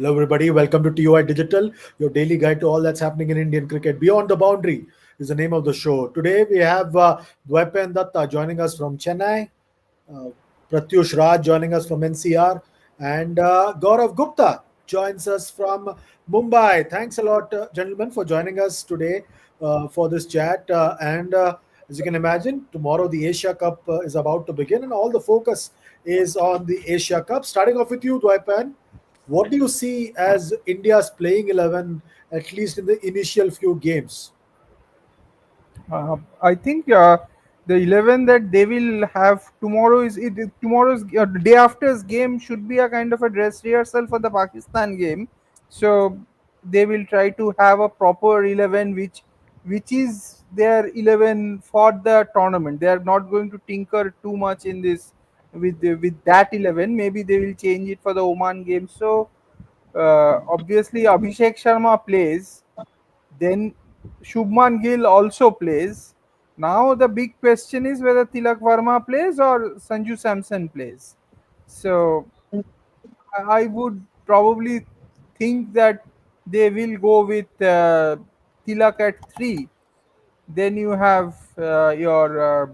Hello, everybody. Welcome to TOI Digital, your daily guide to all that's happening in Indian cricket. Beyond the Boundary is the name of the show. Today, we have Dwaipen Datta joining us from Chennai, uh, Pratyush Raj joining us from NCR, and Gaurav Gupta joins us from Mumbai. Thanks a lot, gentlemen, for joining us today for this chat. And as you can imagine, tomorrow the Asia Cup is about to begin, and all the focus is on the Asia Cup. Starting off with you, Dwaipen, what do you see as India's playing 11, at least in the initial few games? I think the 11 that they will have tomorrow tomorrow's the day after's game should be a kind of a dress rehearsal for the Pakistan game. So they will try to have a proper 11 which is their 11 for the tournament. They are not going to tinker too much in this with that 11. Maybe they will change it for the Oman game. So obviously Abhishek Sharma plays, then Shubman Gill also plays. Now the big question is whether Tilak Verma plays or Sanju Samson plays. So I would probably think that they will go with Tilak at 3. Then you have your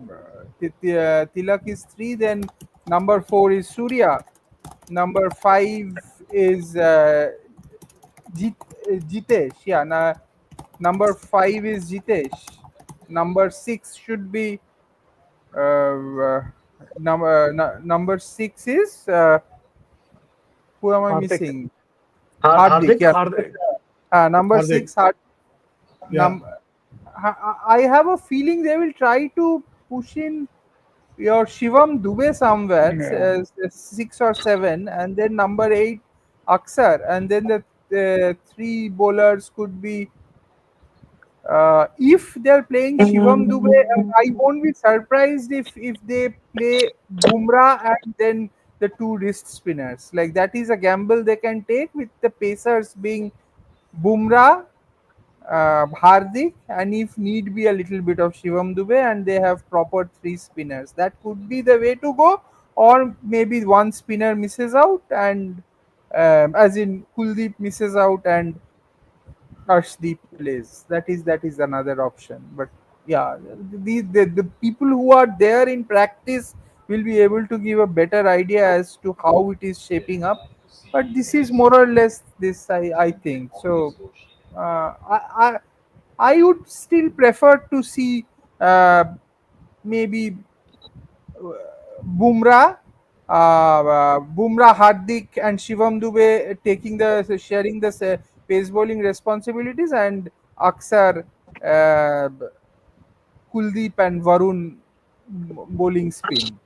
Tilak is 3. Then number 4 is Surya. Number 5 is Jitesh. Yeah, number 5 is Jitesh. Number 6 should be number 6 is who am I Hardik. missing? Hardik. Hardik. Yeah. Number Hardik. 6. Yeah. Num- I have a feeling they will try to push in your Shivam Dubey somewhere, Yeah. 6 or 7, and then number 8 Aksar, and then the three bowlers could be. If they're playing Shivam Dubey, I won't be surprised if they play Bumrah and then the two wrist spinners. Like that is a gamble they can take with the pacers being Bumrah, Hardik, and if need be a little bit of Shivam Dubey, and they have proper three spinners. That could be the way to go, or maybe one spinner misses out, and as in Kuldeep misses out and Arshdeep plays. That is another option. But yeah, the people who are there in practice will be able to give a better idea as to how it is shaping up. But this is more or less this I think so. Uh, I, I I would still prefer to see maybe Bumrah, Hardik, and Shivam Dubey taking the sharing the pace bowling responsibilities, and Aksar, uh, Kuldeep, and Varun bowling spin.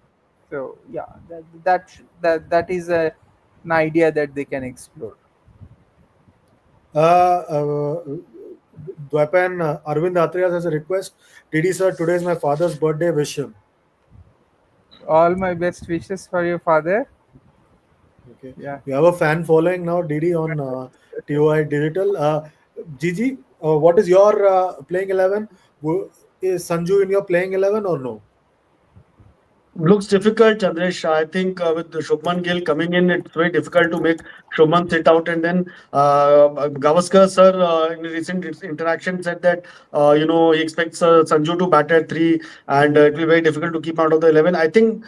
So yeah, that is an idea that they can explore. Uh, uh, Dwaipen, Arvind Atrias has a request. Didi sir, today is my father's birthday. Wish him. All my best wishes for your father. Okay. Yeah. You have a fan following now, Didi, on TOI Digital. Gigi, what is your playing 11? Is Sanju in your playing 11 or no? Looks difficult, Chandresh. I think with the Shubman Gill coming in, it's very difficult to make Shubman sit out. And then Gavaskar sir in a recent interaction said that he expects Sanju to bat at 3, and it will be very difficult to keep out of the 11. I think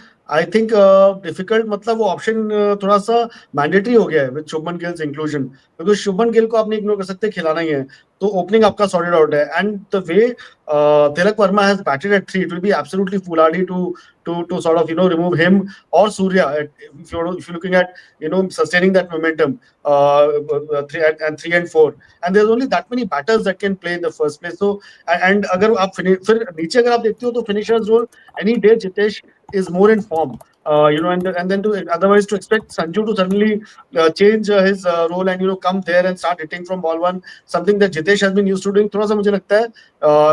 difficult मतलब वो option थोड़ा सा mandatory हो गया है with Shubman Gill's inclusion, because Shubman Gill को आप नहीं ignore कर सकते, खिलाना ही है, तो opening आपका sorted out है. And the way Tilak Verma has batted at 3, it will be absolutely foolhardy to sort of remove him or Surya if you're looking at sustaining that momentum, 3 and 4, and there's only that many batters that can play in the first place. So and अगर आप फिर नीचे अगर आप देखते हो तो finishers role any day Jitesh is more in form. And then to otherwise to expect Sanju to suddenly change his role and come there and start hitting from ball one, something that Jitesh has been used to doing, थोड़ा सा मुझे लगता है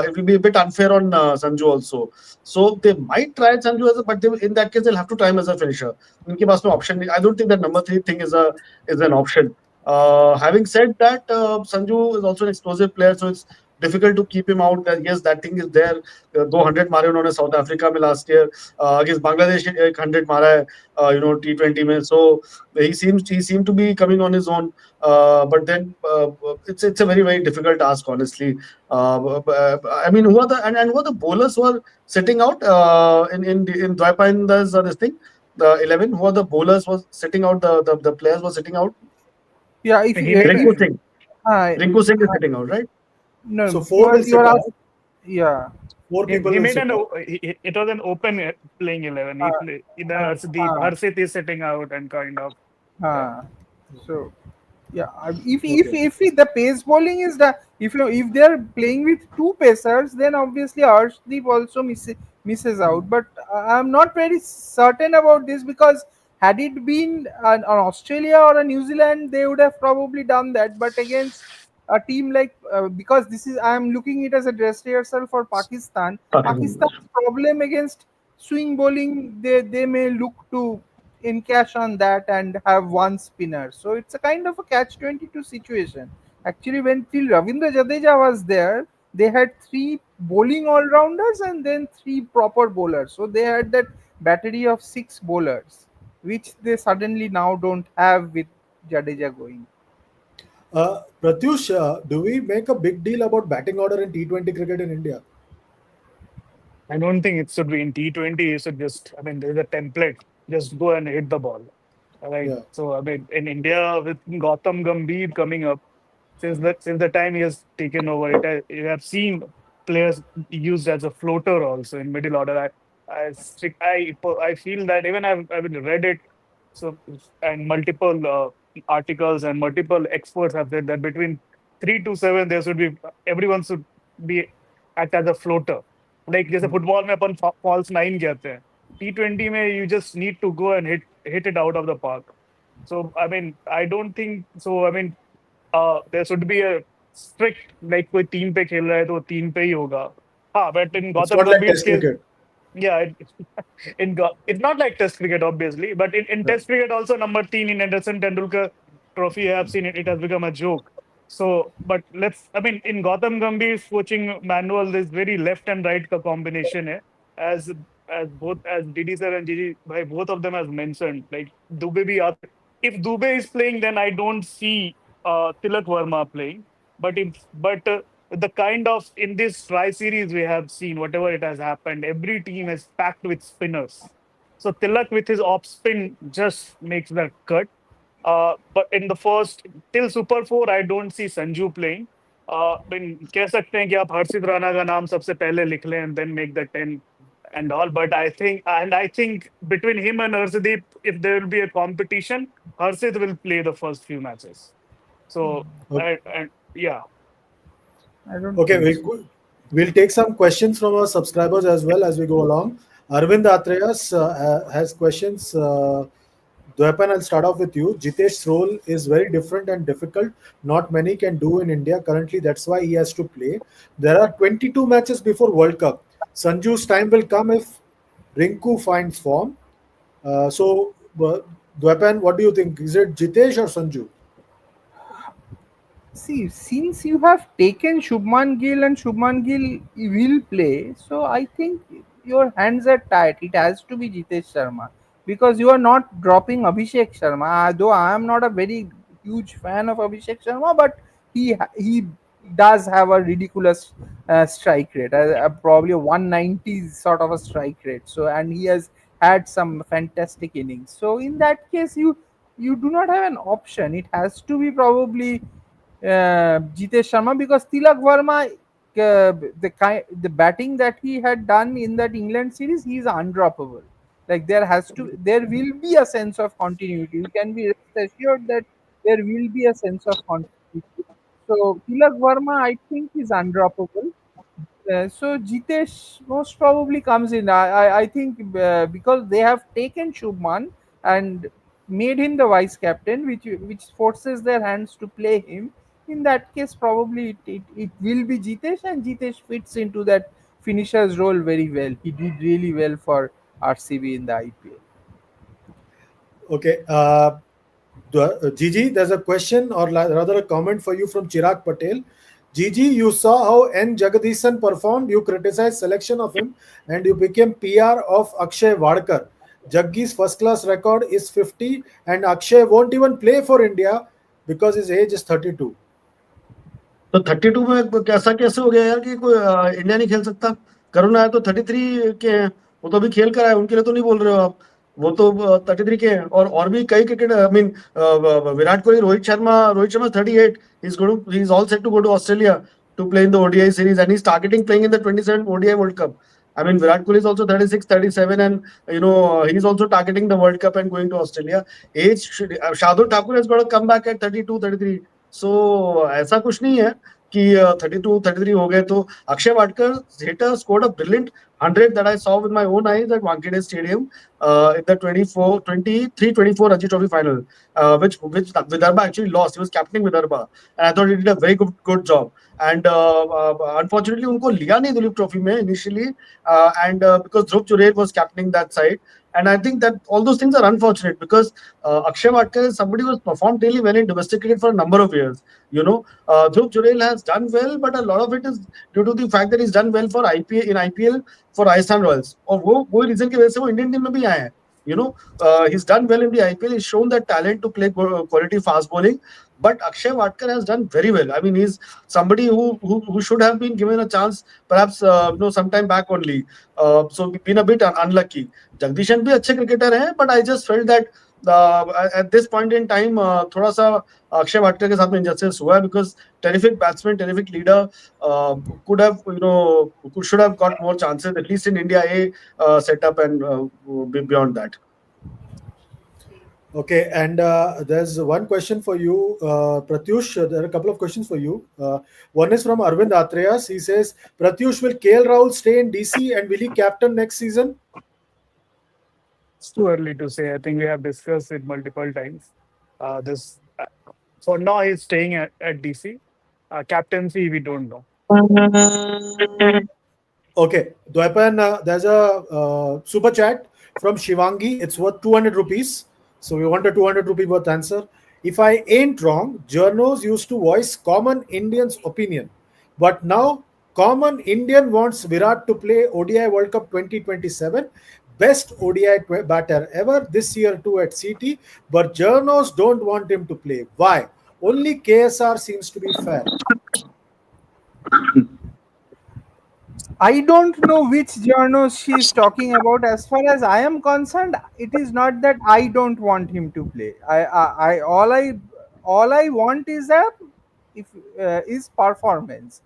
it will be a bit unfair on Sanju also. So they might try Sanju but in that case they'll have to try him as a finisher. इनके पास में option नहीं. I don't think that number 3 thing is an option. Having said that, Sanju is also an explosive player, so it's difficult to keep him out. That yes, that thing is there. दो 100 मारे उन्होंने south Africa में last year, against Bangladesh एक 100 मारा है, T20 में. So he seemed to be coming on his own, but then it's a very difficult task, honestly. I mean, who are the bowlers who are sitting out in Dwaipanda's this thing, the 11? Who are the bowlers was sitting out? The players were sitting out. Yeah, if He you, made Rinku a Singh. uh, Rinku Singh is uh, sitting out, right? no, So four will you sit are out. yeah. Four people he will made sit out. it was an open playing 11. Uh, Either uh, uh, Harshit is sitting out and kind of yeah. uh, so yeah, Okay. if the pace bowling is the, if they are playing with two pacers, then obviously Arshdeep also misses out. But I'm not very certain about this, because had it been an Australia or a New Zealand, they would have probably done that. But against a team like, because this is, I'm looking it as a dress rehearsal for Pakistan. Pakistan. Pakistan's problem against swing bowling, they may look to encash on that and have one spinner. So it's a kind of a catch-22 situation. Actually, when till Ravindra Jadeja was there, they had three bowling all-rounders and then three proper bowlers. So they had that battery of six bowlers, which they suddenly now don't have with Jadeja going. Pratyush, do we make a big deal about batting order in T20 cricket in India? I don't think it should be in T20. It should just, I mean, there's a template. Just go and hit the ball. All right. Yeah. So, I mean, in India, with Gautam Gambhir coming up, since the time he has taken over, you have seen players used as a floater also in middle order. I feel that even I've read it. So and multiple articles and multiple experts have said that between 3 to 7 there should be everyone should be act as a floater. Like जैसे football में अपन false nine कहते हैं, T20 में you just need to go and hit it out of the park. So I mean I don't think so. I mean there should be a strict like कोई तीन पे खेल रहा है तो वो तीन पे ही होगा. हाँ, but in It's Gautam not like Gambhir's Test case, cricket. yeah, it's not like Test cricket, obviously, but in Yeah. Test cricket also number 10 in Anderson Tendulkar trophy, I have seen it has become a joke. So, but I mean, in Gautam Gambhir's coaching manual, there's very left and right ka combination hai, as as Didi sir and Gigi, bhai, both of them has mentioned, like Dubey bhi if Dubey is playing, then I don't see Tilak Verma playing. But the kind of in this try series we have seen, whatever it has happened, every team is packed with spinners. So Tilak with his off spin just makes that cut. But in the first till Super 4, I don't see Sanju playing. कह सकते हैं कि आप हर्षित राणा का नाम सबसे पहले लिख लें and then make the 10 and all. But I think between him and Harshdeep, if there will be a competition, Harshit will play the first few matches. So Okay. and yeah. I don't Okay, think so. we'll take some questions from our subscribers as well as we go along. Arvind Atreyas has questions. Dwepan, I'll start off with you. Jitesh's role is very different and difficult. Not many can do in India currently. That's why he has to play. There are 22 matches before World Cup. Sanju's time will come if Rinku finds form. Dwepan, what do you think? Is it Jitesh or Sanju? See, since you have taken Shubman Gill and Shubman Gill will play, so I think your hands are tied. It has to be Jitesh Sharma, because you are not dropping Abhishek Sharma. Though I am not a very huge fan of Abhishek Sharma, but he does have a ridiculous strike rate, probably a 190 sort of a strike rate. So, and he has had some fantastic innings. So in that case, you do not have an option. It has to be probably Jitesh Sharma, because Tilak Verma, the batting that he had done in that England series, he is undroppable. Like there will be a sense of continuity. You can be rest assured that there will be a sense of continuity. So Tilak Verma, I think, is undroppable. So Jitesh most probably comes in. I think because they have taken Shubman and made him the vice captain, which forces their hands to play him. In that case, probably it will be Jitesh, and Jitesh fits into that finisher's role very well. He did really well for RCB in the IPL. Okay. Gigi, there's a question or rather a comment for you from Chirag Patel. Gigi, you saw how N. Jagadisan performed. You criticized selection of him, and you became PR of Akshay Wadkar. Jaggi's first class record is 50, and Akshay won't even play for India because his age is 32. तो 32 में कैसा कैसे हो गया यार कि कोई India नहीं खेल सकता? करुण नायर तो 33 के हैं, वो तो अभी खेल कर आए, उनके लिए तो नहीं बोल रहे हो आप? वो तो 33 के हैं, और भी कई cricket, I mean Virat Kohli, Rohit Sharma 38, he is all set to go to Australia to play in the ODI series, and he's targeting playing in the 27 ODI World Cup. I mean, Virat Kohli is also 36, 37, and he's also targeting the World Cup and going to Australia. Shardul Thakur has got to come back at 32, 33. So ऐसा कुछ नहीं है कि 32, 33 हो गए तो Akshay Wadkar hit a scored a brilliant 100 that I saw with my own eyes at Wankhede Stadium in the 23-24 Ranji Trophy final, which Vidarbha actually lost. He was captaining Vidarbha, and I thought he did a very good job. And unfortunately, उनको लिया नहीं Duleep trophy में initially, and because Dhruv Churel was captaining that side. And I think that all those things are unfortunate because Akshay Wadkar is somebody who has performed really well in domestic cricket for a number of years. Dhruv Churel has done well, but a lot of it is due to the fact that he's done well for IPL for Rajasthan Royals. और वो reason की वजह से वो Indian team में भी आए हैं. He's done well in the IPL. He's shown that talent to play quality fast bowling. But Akshay Wadkar has done very well. I mean, he's somebody who should have been given a chance, perhaps sometime back only. So been a bit unlucky. Jagadeesan भी अच्छे cricketer हैं, but I just felt that at this point in time थोड़ा सा अक्षय वाडकर के साथ में injustice हुआ है because terrific batsman, terrific leader, should have got more chances at least in India A setup and beyond that. Okay, and there's one question for you, Pratyush. There are a couple of questions for you. One is from Arvind Atreyas. He says, Pratyush, will KL Rahul stay in DC and will he captain next season? It's too early to say. I think we have discussed it multiple times. This For now, he's staying at DC. Captaincy, we don't know. Okay, Dwaipan, there's a super chat from Shivangi. It's worth 200 rupees. So we want a 200 rupee worth answer. If I ain't wrong, journos used to voice common Indians' opinion. But now, common Indian wants Virat to play ODI World Cup 2027. Best ODI batter ever this year too at CT. But journos don't want him to play. Why? Only KSR seems to be fair. I don't know which journals she's talking about. As far as I am concerned, it is not that I don't want him to play. All I want is is performance.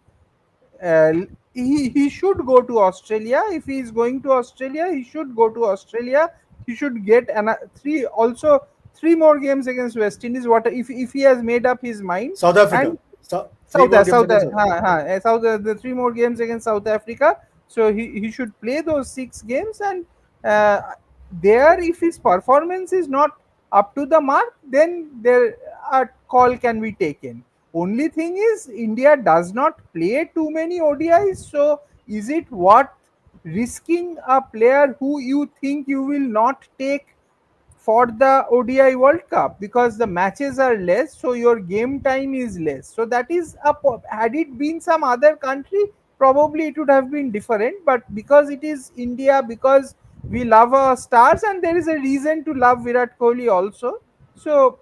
Uh, he should go to Australia. If he is going to Australia, he should go to Australia. He should get three more games against West Indies. What if he has made up his mind? South Africa. And Three more South, games against the three more games against South Africa. So he should play those 6 games, and uh, there, if his performance is not up to the mark, then there a call can be taken. Only thing is, India does not play too many ODIs. So is it worth risking a player who you think you will not take for the ODI World Cup, because the matches are less, so your game time is less. So that is had it been some other country, probably it would have been different. But because it is India, because we love our stars, and there is a reason to love Virat Kohli also. So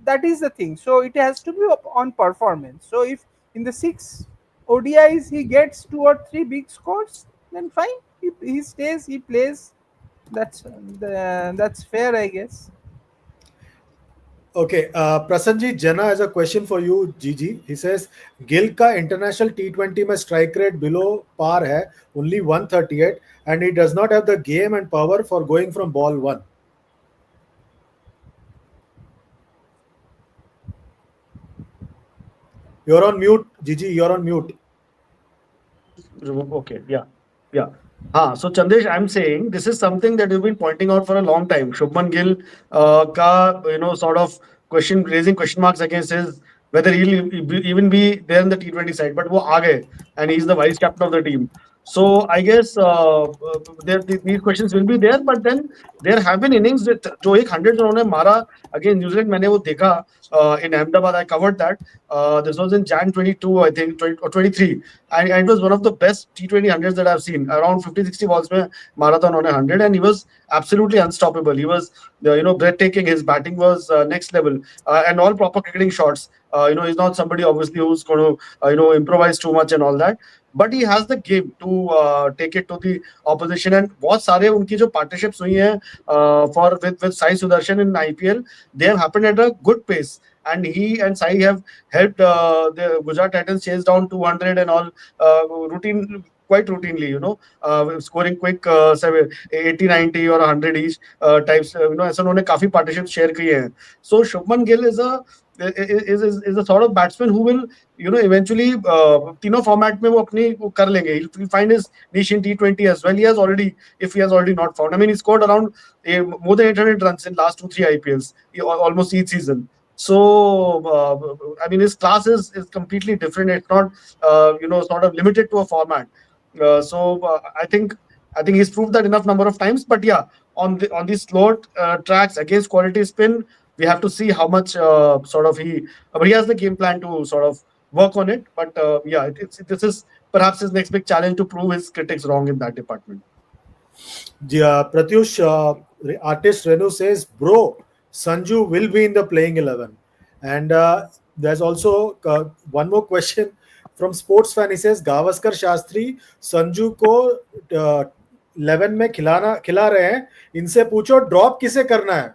that is the thing. So it has to be on performance. So if in the 6 ODIs he gets 2 or 3 big scores, then fine. He stays, he plays. That's fair, I guess. Okay, Prasanjit Jana has a question for you, Gigi. He says, Gill का international T20 में strike rate below par है, only 138, and he does not have the game and power for going from ball 1. You're on mute, Gigi. You're on mute. Okay, yeah. So Chandesh, I'm saying this is something that you've been pointing out for a long time. Shubman Gill ka sort of raising question marks against his whether he'll even be there in the T20 side, but wo aa gaye and he's the vice captain of the team. So I guess these questions will be there, but then there have been innings with जो एक 100 उन्होंने मारा against New Zealand. मैंने वो देखा in Ahmedabad. I covered that. This was in Jan 22, I think, 20, or 23, and it was one of the best T20 hundreds that I've seen. Around 50-60 balls में मारा था उन्होंने 100, and he was absolutely unstoppable. He was breathtaking. His batting was next level, and all proper cricketing shots. He's not somebody obviously who's going to improvise too much and all that. But he has the game to take it to the opposition. And बहुत सारे उनकी जो partnerships हुई हैं for with Sai Sudarshan in IPL, they have happened at a good pace. And he and Sai have helped the Gujarat Titans chase down 200 and all quite routinely, scoring quick 80, 90 or 100 each types. ऐसा उन्होंने काफी partnerships share किए हैं. So Shubman Gill is a sort of batsman who will eventually तीनों format में वो अपनी वो कर लेंगे. He'll find his niche in T20 as well. If he has already not found. I mean, he scored around more than 800 runs in last 2-3 IPLs, almost each season. So I mean, his class is completely different. It's not sort of limited to a format. I think he's proved that enough number of times. But yeah, on the slow tracks against quality spin, we have to see how much but he has the game plan to sort of work on it. But yeah, this is perhaps his next big challenge to prove his critics wrong in that department. Pratyush, artist Renu says, bro, Sanju will be in the playing 11. And there's also one more question from sports fan. He says, Gavaskar Shastri Sanju को 11 में खिला रहे हैं, इनसे पूछो drop किसे करना है.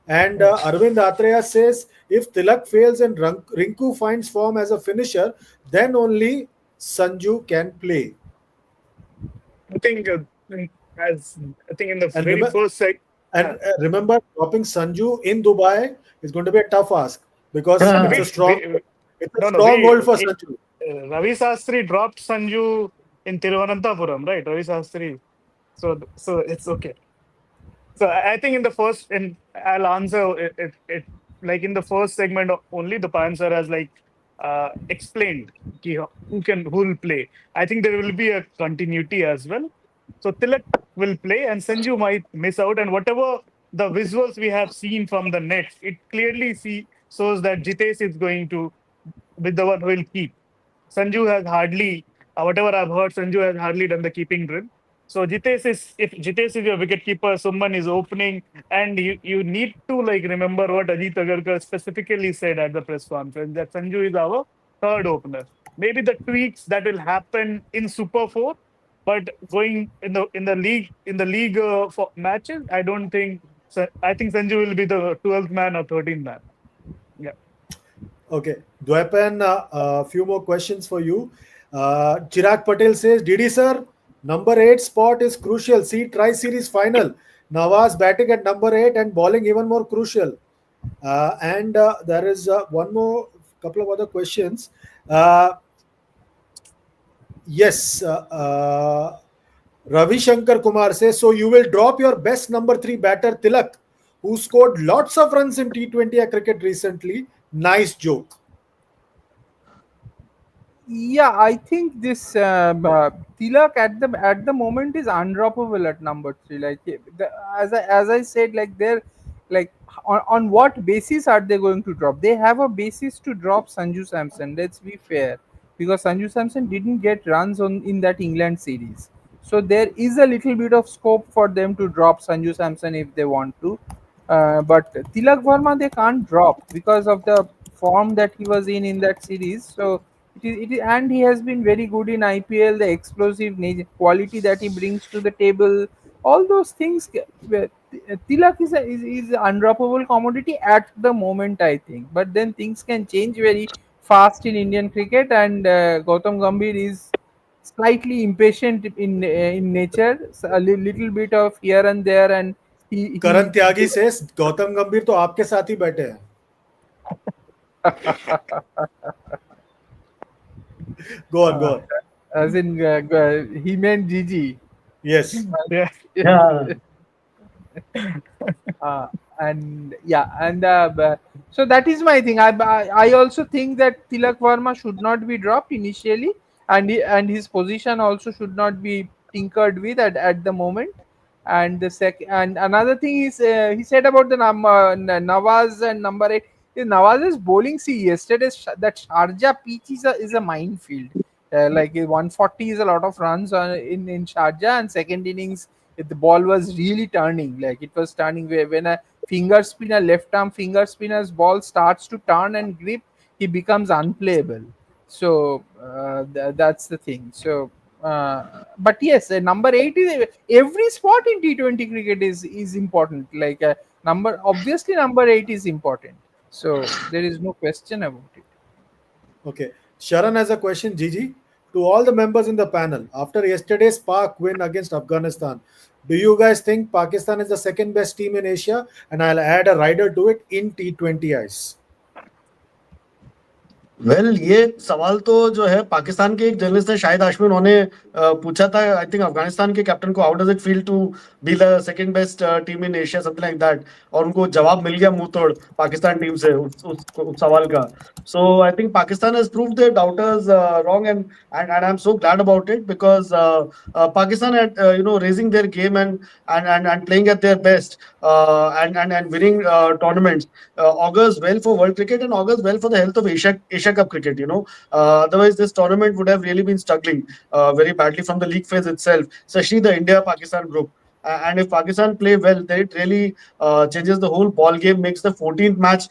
And Arvind Atreya says, if Tilak fails and Rinku finds form as a finisher, then only Sanju can play. I think in the And very first sec. And remember, dropping Sanju in Dubai is going to be a tough ask because it's a strong hold for Sanju. Ravi Sastry dropped Sanju in Thiruvananthapuram, right? Ravi Sastry. So it's okay. So I think in the first, and I'll answer it like in the first segment only. The Pan sir has explained who will play. I think there will be a continuity as well. So Tilak will play, and Sanju might miss out. And whatever the visuals we have seen from the nets, it clearly shows that Jitesh is going to be the one who will keep. Sanju has hardly, whatever I've heard, Sanju has hardly done the keeping drill. So if Jitesh is your wicketkeeper, Summan is opening, and you need to remember what Ajit Agarkar specifically said at the press conference, that Sanju is our third opener. Maybe the tweaks that will happen in Super 4, but going in the league for matches, I don't think. I think Sanju will be the 12th man or 13th man. Yeah. Okay, Dwepan, a few more questions for you. Chirag Patel says, Didi sir, number 8 spot is crucial. See, tri-series final. Nawaz batting at number 8 and bowling even more crucial. And there is one more, couple of other questions. Yes, Ravi Shankar Kumar says, so you will drop your best number 3 batter Tilak, who scored lots of runs in T20 cricket recently. Nice joke. Yeah, I think this Tilak at the moment is undroppable at number 3. As I said, they're on what basis are they going to drop? They have a basis to drop Sanju Samson. Let's be fair, because Sanju Samson didn't get runs in that England series, so there is a little bit of scope for them to drop Sanju Samson if they want to. But Tilak Verma they can't drop because of the form that he was in that series. So and he has been very good in IPL. The explosive quality that he brings to the table, all those things. Tilak is an undroppable commodity at the moment, I think. But then things can change very fast in Indian cricket, and Gautam Gambhir is slightly impatient in nature. So a little bit of here and there, and Karan Tyagi says, Gautam Gambhir तो आपके साथ ही बैठे हैं. Go on. As in, he meant Gigi. Yes. Yeah. So that is my thing. I also think that Tilak Verma should not be dropped initially. and his position also should not be tinkered with at the moment. And and another thing is, he said about the Nawaz and number 8 is Nawaz's bowling. See, yesterday that Sharjah pitch is a minefield. Like 140 is a lot of runs in Sharjah, and second innings the ball was really turning. Like it was turning where when a finger spinner, left arm finger spinner's ball starts to turn and grip, he becomes unplayable. So that's the thing. So uh, but yes, number 8 is every spot in T20 cricket is important. Like number obviously number 8 is important. So there is no question about it. Okay. Sharan has a question, Gigi. To all the members in the panel, after yesterday's Pak win against Afghanistan, do you guys think Pakistan is the second best team in Asia? And I'll add a rider to it in T20 ice. Well ये सवाल तो जो है पाकिस्तान के एक journalist है शाहिद हाशमी, उन्होंने पूछा था आई थिंक अफगानिस्तान के कैप्टन को, how does it feel to be the second best team in Asia, something like that, और उनको जवाब मिल गया मुंह तोड़ पाकिस्तान टीम से उस सवाल का. So I think Pakistan has proved their doubters wrong, and I am so glad about it because Pakistan at raising their game and playing at their best, and winning tournaments augurs well for world cricket and augurs well for the health of Asia Cup cricket. Otherwise this tournament would have really been struggling very badly from the league phase itself, especially the India Pakistan group. And if Pakistan play well, then it really changes the whole ball game, makes the 14th match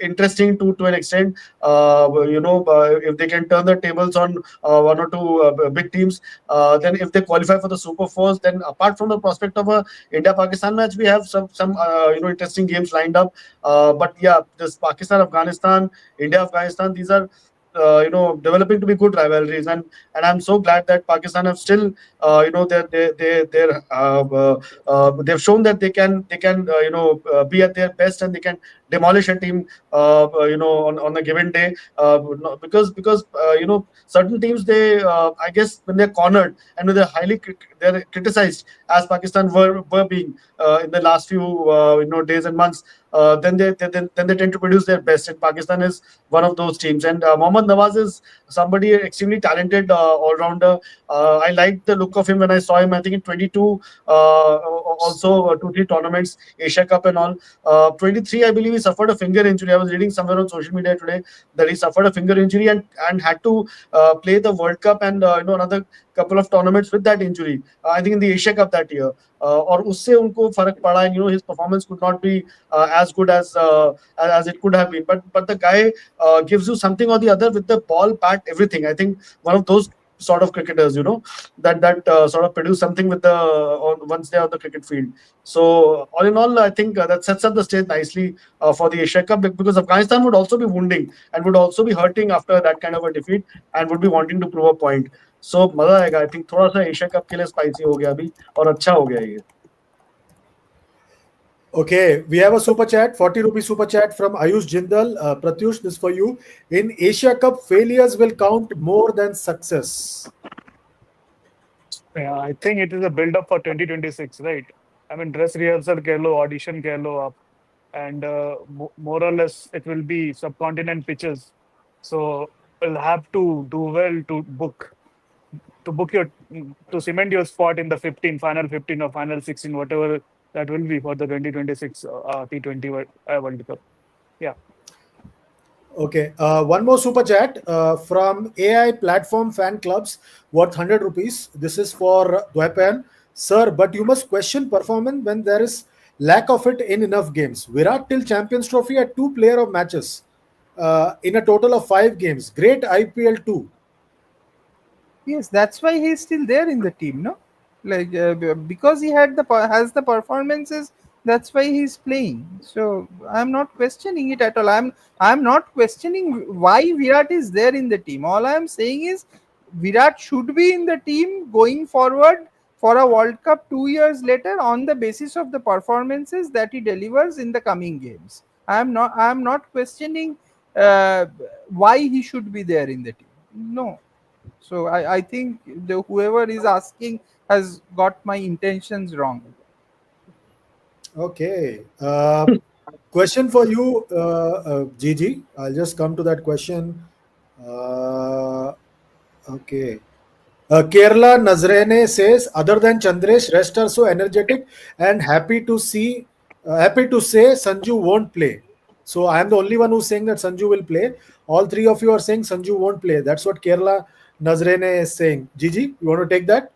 interesting to an extent. If they can turn the tables on one or two big teams, then if they qualify for the Super Fours, then apart from the prospect of a India Pakistan match, we have some interesting games lined up. But yeah, this Pakistan Afghanistan, India Afghanistan, these are developing to be good rivalries, and I'm so glad that Pakistan have still they've shown that they can be at their best, and they can demolish a team on a given day, because certain teams, they I guess when they're cornered and when they're criticized, as Pakistan were being in the last few days and months, then they tend to produce their best, and Pakistan is one of those teams. And Mohammad Nawaz is somebody extremely talented all-rounder. I liked the look of him when I saw him. I think in 22, also 2-3 tournaments, Asia Cup and all. 23, I believe he suffered a finger injury. I was reading somewhere on social media today that he suffered a finger injury and had to play the World Cup and another couple of tournaments with that injury. I think in the Asia Cup that year. और उससे उनको फर्क पड़ा, and his performance could not be as good as it could have been. But the guy gives you something or the other with the ball, bat, everything. I think one of those sort of cricketers, that sort of produce something with once they're on the cricket field. So all in all, I think that sets up the stage nicely for the Asia Cup, because Afghanistan would also be wounding and would also be hurting after that kind of a defeat and would be wanting to prove a point. So मजा आएगा. I think थोड़ा सा Asia cup के लिए spicy हो गया अभी, और अच्छा हो गया ये. Okay, we have a super chat, 40 rupee super chat from Ayush Jindal. Pratyush, this for you. In Asia Cup, failures will count more than success. Yeah, I think it is a build up for 2026, right? I mean, dress rehearsal keh lo, audition keh lo up, and more or less it will be subcontinent pitches. So we'll have to do well to book your to cement your spot in the 15 final 15 or final 16, whatever that will be for the 2026 T20 World Cup. Yeah. Okay, one more super chat from AI Platform Fan Clubs worth 100 rupees. This is for Dwepan. Sir, but you must question performance when there is lack of it in enough games. Virat till Champions Trophy had two player of matches in a total of 5 games. Great IPL too. Yes, that's why he's still there in the team, no? Like because he has the performances, that's why he's playing. So I'm not questioning it at all. I'm not questioning why Virat is there in the team. All I'm saying is Virat should be in the team going forward for a World Cup 2 years later on the basis of the performances that he delivers in the coming games. I'm not questioning uh, why he should be there in the team. No. So I think whoever is asking has got my intentions wrong. Okay. Question for you, Gigi. I'll just come to that question. Uh, Okay. Kerala Nazrene says, other than Chandresh, rest are so energetic and happy to say Sanju won't play. So I am the only one who's saying that Sanju will play. All three of you are saying Sanju won't play. That's what Kerala Nazrene is saying. Gigi, you want to take that?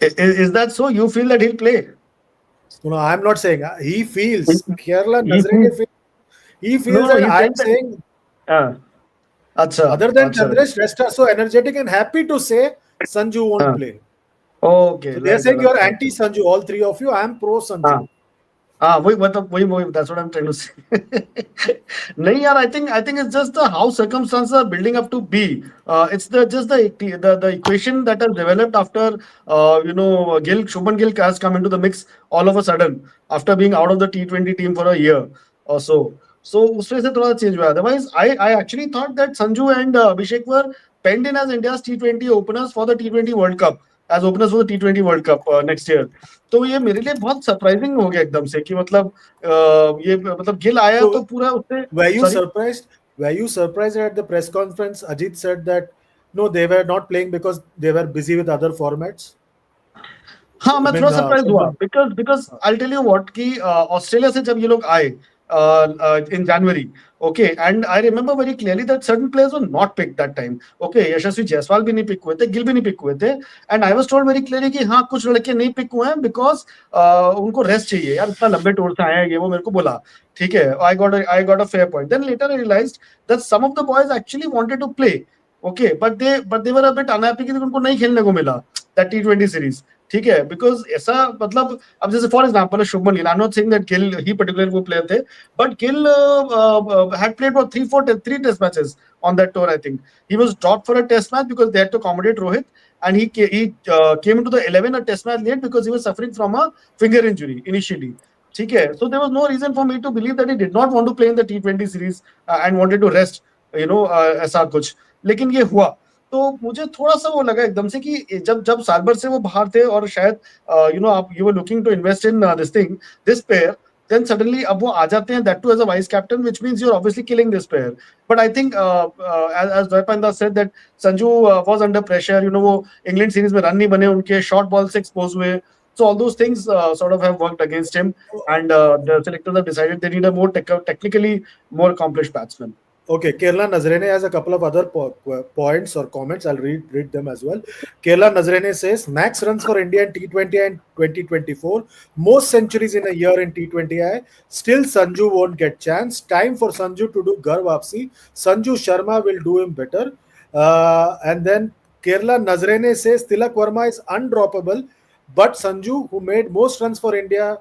Is that so? You feel that he'll play? No, I'm not saying. He He, feels. Kerala he feels, Nazrene feels. He no, feels no, that he I'm said that. saying, Uh, Acha, other than acha. Chandresh, rest are so energetic and happy to say Sanju won't Uh, play. okay, So they are like that. saying you're Acha. anti Sanju, all three of you. I am pro Uh, Sanju. वही मतलब वही that's what I'm trying to say. नहीं यार, I think it's just the how circumstances are building up to be. It's the just the equation that has developed after Shubman Gill has come into the mix all of a sudden after being out of the T20 team for a year or so. So उसमें से थोड़ा change हुआ. Otherwise, I actually thought that Sanju and Abhishek were penned in as India's T20 openers for the T20 World Cup as openers for the T20 World Cup next year. तो ये मेरे लिए बहुत surprising हो गया एकदम से कि मतलब ये मतलब गिल आया तो So पूरा उससे were you sorry surprised? Were you surprised at the press conference? Ajit said that no, they were not playing because they were busy with other formats. हाँ, I मैं थोड़ा mean, सरप्राइज हुआ someone. Because because I will tell you what कि Australia से जब ये लोग आए in January, okay, and I remember very clearly that certain players were not picked that time. Okay, यशस्वी जायसवाल भी नहीं पिक हुए थे, गिल भी नहीं पिक हुए थे, and I was told very clearly कि हाँ कुछ लड़के नहीं पिक हुए हैं because उनको रेस्ट चाहिए यार, इतना लंबे टूर से आए हैं ये वो मेरे को बोला. ठीक है, I got a fair point. Then later I realized that some of the boys actually wanted to play. Okay, but they were a bit unhappy कि उनको नहीं खेलने को मिला that T20 series. ठीक है, बिकॉज ऐसा मतलब अब जैसे for example Shubman Gill, I am not saying that Gill he particular वो प्लेयर थे, but Gill had played for three test matches on that tour. I think he was dropped for a test match because they had to accommodate Rohit, and he came into the 11 a test match late because he was suffering from a finger injury initially. ठीक है, so there was no reason for me to believe that he did not want to play in the T20 series and wanted to rest, ऐसा कुछ. लेकिन ये हुआ तो मुझे थोड़ा-सा वो लगा एकदम से कि जब जब साल भर से वो बाहर थे और शायद आप you were looking to invest in this pair, then suddenly अब वो आ जाते हैं, that too as a vice captain, which means you're obviously killing this player. But I think as Dwaypanda said that Sanju was under pressure, वो England series में run नहीं बने उनके, short ball से एक्सपोज हुए. So all those things sort of have worked against him, and the selectors have decided they need a more technically more accomplished batsman. Okay, Kerala Nazrene has a couple of other points or comments. I'll read them as well. Kerala Nazrene says max runs for India in T20 and 2024, most centuries in a year in T20I. Still, Sanju won't get chance. Time for Sanju to do Gar Wapsi. Sanju Sharma will do him better. And then Kerala Nazrene says Tilak Verma is undroppable, but Sanju, who made most runs for India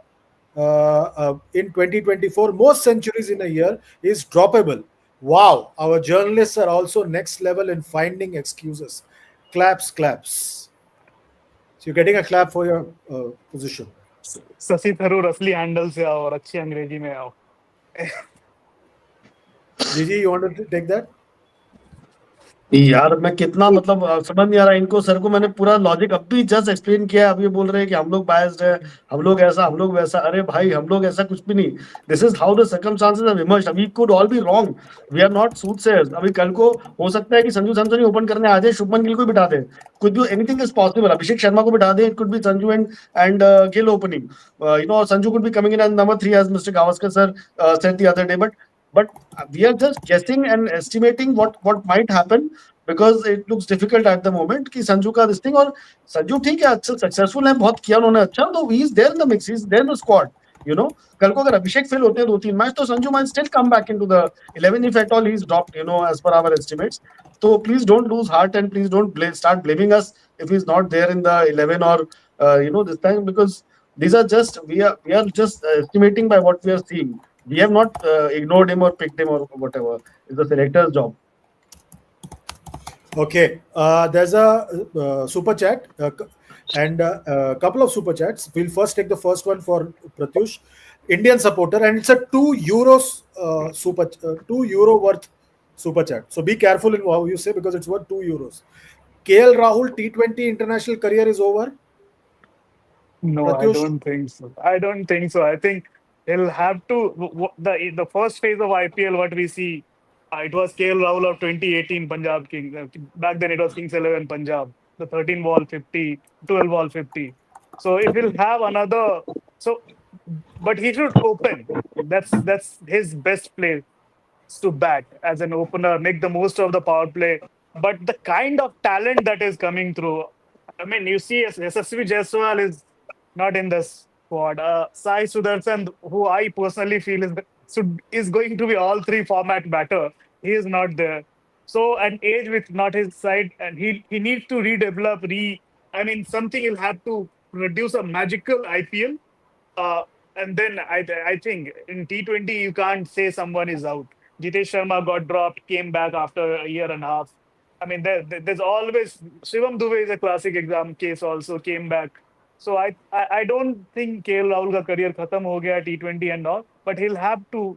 in 2024, most centuries in a year, is droppable. Wow, our journalists are also next level in finding excuses. Claps, claps. So you're getting a clap for your position. Shashi Tharoor असली handle से आओ और अच्छी अंग्रेजी में आओ. Gigi, you want to take that? यार मैं कितना मतलब समझ नहीं आ रहा इनको. सर को मैंने पूरा लॉजिक अब भी जस्ट एक्सप्लेन किया है. अब ये बोल रहे हैं कि हम लोग बायस्ड है, हम लोग ऐसा, हम लोग वैसा. अरे भाई, हम लोग ऐसा कुछ भी नहीं. This is how the circumstances have emerged. We could all be wrong. We are not soothsayers. अभी कल को हो सकता है कि संजू सैमसन ही ओपन करने आ जाए, शुभमन गिल को बिठा दे. कुछ भी, anything is possible. Abhishek Sharma को बिठा दे. It could be Sanju and Gill opening. Sanju could be coming in as number 3 as Mr. Gavaskar sir said the other day. But we are just guessing and estimating what might happen because it looks difficult at the moment कि संजू का this thing. और संजू ठीक है, अच्छा successful है, बहुत किया उन्होंने अच्छा, तो he is there in the mix, he is there in the squad. कल को अगर अभिषेक फेल होते हैं 2-3 मैच तो Sanju might still come back into the 11 if at all he is dropped, as per our estimates. So please don't lose heart and please don't start blaming us if he's not there in the 11 or this time, because these are just we are just estimating by what we are seeing. We have not ignored him or picked him or whatever. It's the selector's job. Okay, there's a super chat and a couple of super chats. We'll first take the first one for Pratyush, Indian supporter, and it's a €2 €2 worth super chat. So be careful in how you say because it's worth €2. KL Rahul T20 international career is over. No, I Pratyush, don't think so. I don't think so. I think he'll have to the first phase of IPL. What we see, It was KL Rahul of 2018 Punjab Kings. Back then it was Kings 11 Punjab. The 13 ball 50, 12 ball 50. So if he'll have another, so but he should open. That's his best play to bat as an opener, make the most of the power play. But the kind of talent that is coming through, I mean, you see, SSV Jaiswal is not in the squad. Sai Sudarshan, who I personally feel is going to be all three format batter, he is not there. So an age with not his side, and he needs to redevelop, I mean, something he'll have to produce a magical IPL, uh, and then I think in T20 you can't say someone is out. Jitesh Sharma got dropped, came back after a year and a half. I mean, there's always Shivam Dubey is a classic exam case. Also came back. So I don't think KL Rahul का career खत्म हो गया T20 and all, but he'll have to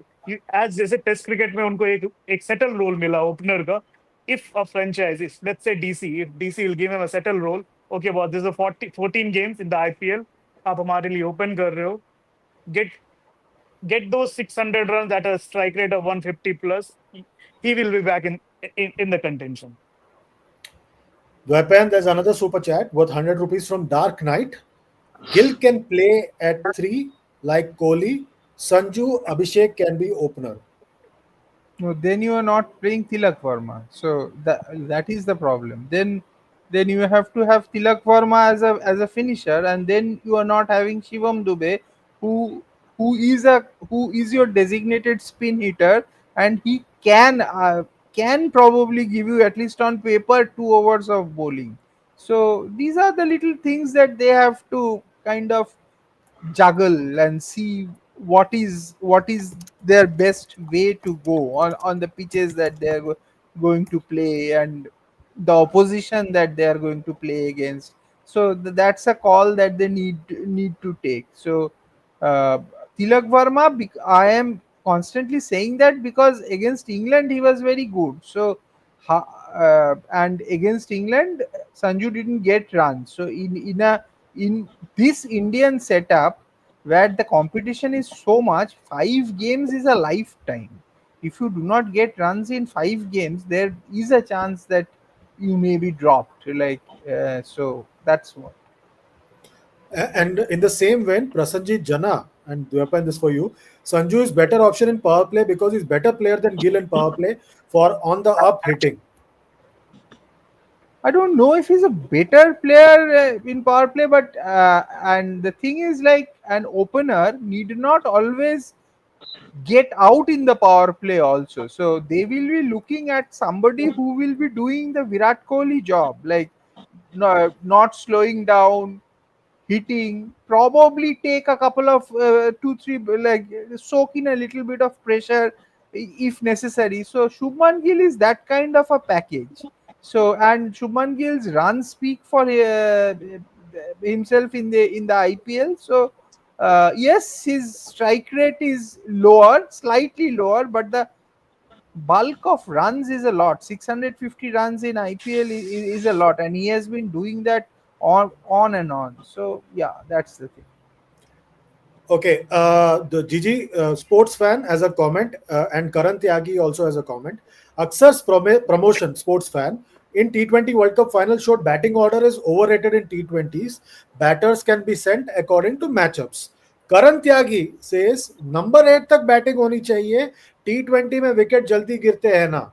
as जैसे Test cricket में उनको एक settle role मिला opener का. If a franchise, if let's say DC, if DC will give him a settle role, okay, boss, there's a 14 games in the IPL. आप हमारे लिए open कर रहे हो, get get those 600 runs at a strike rate of 150 plus, he will be back in the contention. Weapon, there's another super chat worth 100 rupees from Dark Knight. Gill can play at 3 like Kohli. Sanju Abhishek can be opener. No, then you are not playing Tilak Verma. So that is the problem. Then you have to have Tilak Verma as a finisher, and then you are not having Shivam Dubey, who who is your designated spin hitter, and he can probably give you at least on paper 2 hours of bowling. So these are the little things that they have to kind of juggle and see what is their best way to go on the pitches that they are going to play, and the opposition that they are going to play against. So that's a call that they need to take. So uh, Tilak Verma, I am constantly saying that because against England he was very good. So and against England Sanju didn't get runs. So in this Indian setup where the competition is so much, 5 games is a lifetime. If you do not get runs in 5 games, there is a chance that you may be dropped. So that's what. And in the same vein, Prasanjit Jana, and Weapon, this for you. Sanju is better option in power play because he's better player than Gill in power play for on the up hitting. I don't know if he's a better player in power play, but and the thing is, like, an opener need not always get out in the power play also. So they will be looking at somebody who will be doing the Virat Kohli job, like not slowing down, hitting, probably take a couple of 2 3, like soak in a little bit of pressure if necessary. So Shubman Gill is that kind of a package. So, and Shubman Gill's runs speak for himself in the IPL. So yes, his strike rate is lower, slightly lower, but the bulk of runs is a lot. 650 runs in IPL is a lot, and he has been doing that on and on. So yeah, that's the thing. Okay, the Gigi sports fan has a comment, and Karan Tyagi also has a comment. Aksar's promotion sports fan in T20 World Cup final showed batting order is overrated in T20s. Batters can be sent according to matchups. Karan Tyagi says number 8 तक batting होनी चाहिए. T20 में wicket जल्दी गिरते हैं ना.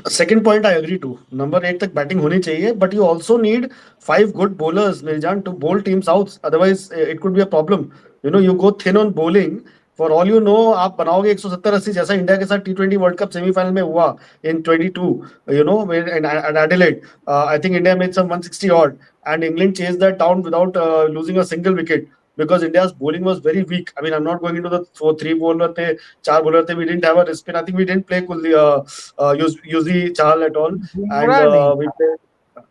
Second point I agree to. Number 8 तक batting होनी चाहिए, but you also need 5 good bowlers, Mirjan, to bowl teams out. Otherwise, it could be a problem. You go thin on bowling. For all you know, आप बनाओगे 170-80 जैसा India के साथ T20 world cup semifinal में हुआ in 22. At Adelaide, I think India made some 160 odd, and England chased that down without losing a single wicket. Because India's bowling was very weak. I mean, I'm not going into the 3 bowler the 4 bowler the. We didn't have a spin. I think we didn't play Kuldi, Yuzi Chahal at all, and Bumrah नहीं we था. played.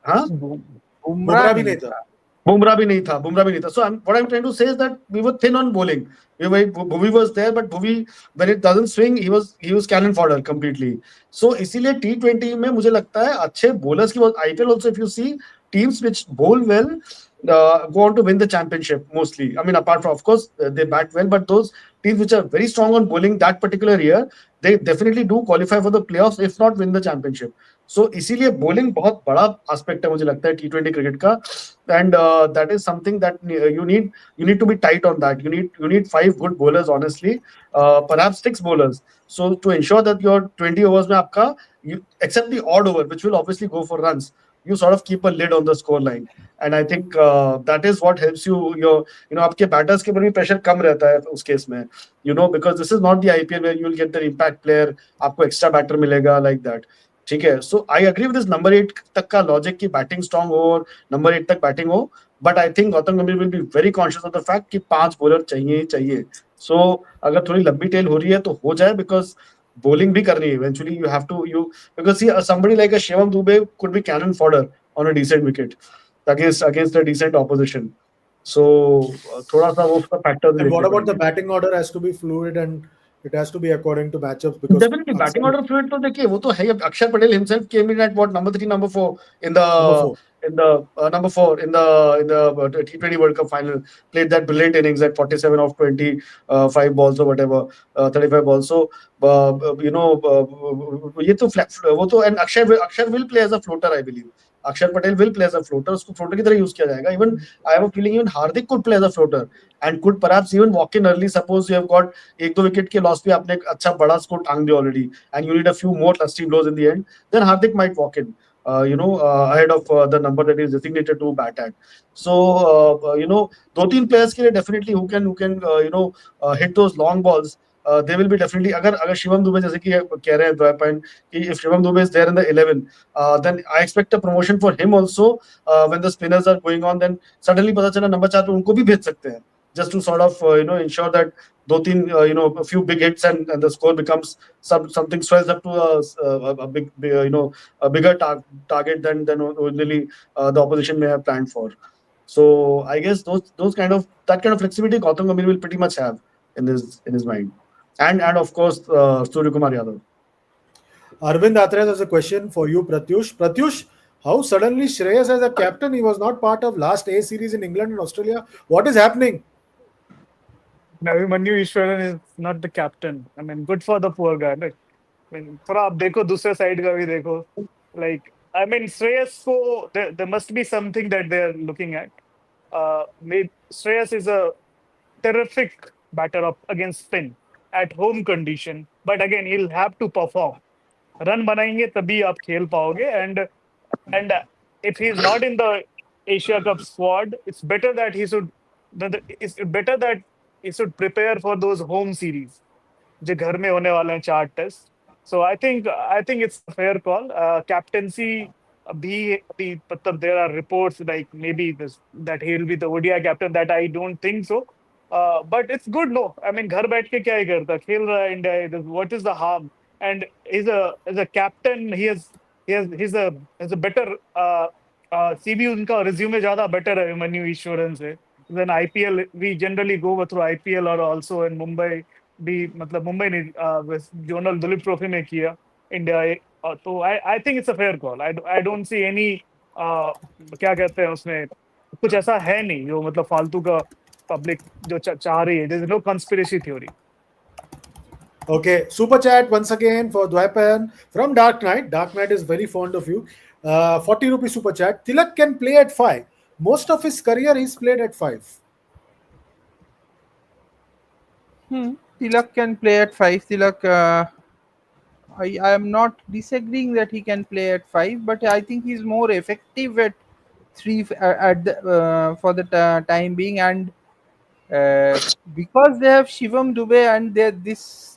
Huh? Bumrah Bumrah भी नहीं नहीं था. था. Bumrah bhi nahi tha. So what I'm trying to say is that we were thin on bowling. Bhuvi was there, but Bhuvi, when it doesn't swing, he was cannon fodder completely. So इसीलिए T20 में मुझे लगता है अच्छे bowlers की IPL also if you see teams which bowl well go on to win the championship mostly. I mean, apart from, of course, they bat well, but those teams which are very strong on bowling that particular year, they definitely do qualify for the playoffs, if not win the championship. So इसीलिए bowling बहुत बड़ा aspect है मुझे लगता है T20 cricket का, and that is something that you need to be tight on that. You need five good bowlers, honestly, perhaps six bowlers. So to ensure that your 20 overs में आपका, except the odd over, which will obviously go for runs, you sort of keep a lid on the score line. And I think that is what helps you, आपके batters के ऊपर भी pressure कम रहता है उस case में, because this is not the IPL where you will get the impact player, आपको extra batter मिलेगा like that. ठीक है, so I agree with this number 8 तक का logic कि batting strong हो और number 8 तक batting हो, but I think Gautam Gambhir will be very conscious of the fact कि 5 bowler चाहिए ही चाहिए. So अगर थोड़ी लंबी tail हो रही है तो हो जाए, because bowling भी करनी है eventually. You have to because see, somebody like a Shivam Dube could be cannon fodder on a decent wicket against a decent opposition. So थोड़ा सा वो उसका factor भी And what देखने about the पड़ेंगे. batting order has to be fluid and it has to be according to matchups because Definitely, batting order fluid तो देखिए वो तो है ही. अब अक्षर Patel himself came in at what, number 3, number 4 in the number 4. number 4 in the T20 World Cup final, played that brilliant innings at 47 of 25 balls or whatever, 35 balls. So ये तो वो तो, and Akshar will play as a floater, I believe. Akshar Patel will play as a floater. उसको floater की तरह use किया जाएगा. Even I have a feeling even Hardik could play as a floater and could perhaps even walk in early. Suppose you have got एक दो wicket के loss पे आपने एक अच्छा बड़ा स्कोर टांग दिया already, and you need a few more lusty blows in the end, then Hardik might walk in, ahead of the number that is designated to bat at. So दो तीन players के लिए definitely who can hit those long balls. They will be definitely, अगर शिवम दुबे जैसे कि कह रहे हैं द्वैपायन कि if Shivam Dube is there in the 11, then I expect a promotion for him also. When the spinners are going on, then suddenly पता चला number 4 पे उनको भी भेज सकते हैं, just to sort of ensure that दो तीन a few big hits, and the score becomes something swells up to a big a bigger target than originally the opposition may have planned for. So I guess that kind of flexibility Gautam Gambhir will pretty much have in his mind, and of course Surya Kumar Yadav. Arvind Atre has a question for you, Pratyush. Pratyush, how suddenly Shreyas as a captain? He was not part of last A series in England and Australia. What is happening? Manju Ishwaran is not the captain. I mean, good for the poor guy. Like, I mean, थोड़ा आप देखो दूसरे side का भी देखो. Like, I mean, Shreyas को there must be something that they are looking at. Shreyas is a terrific batter up against spin at home condition, but again he'll have to perform. Run बनाएंगे तभी आप खेल पाओगे, and if he's not in the Asia Cup squad, it's better that it's better that he should prepare for those home series जो घर में होने वाले हैं 4 test. So I think it's a fair call. Captaincy भी मतलब there are reports like maybe that he'll be the ODI captain. That I don't think so. But it's good, no. I mean, घर बैठ के क्या ही करता, खेल रहा है India. What is the harm? And as a captain, he's a better CV. उनका resume ज़्यादा better है Manu Ishwaran से. Then IPL, we generally go through IPL or also in Mumbai. भी मतलब मुंबई ने जोनल दुलीप ट्रॉफी में किया इंडिया. तो I think it's a fair call. I don't see any क्या कहते हैं उसमें कुछ ऐसा है नहीं जो मतलब फालतू का पब्लिक जो चाह रही है. There is no conspiracy theory. Okay, super chat once again for Dwaipan from Dark Knight. Dark Knight is very fond of you. 40 rupee super chat. Tilak can play at 5. Most of his career he's played at 5. Tilak can play at 5. Tilak, I am not disagreeing that he can play at 5, but I think he's more effective at 3 at the, for the time being, and because they have Shivam Dube and this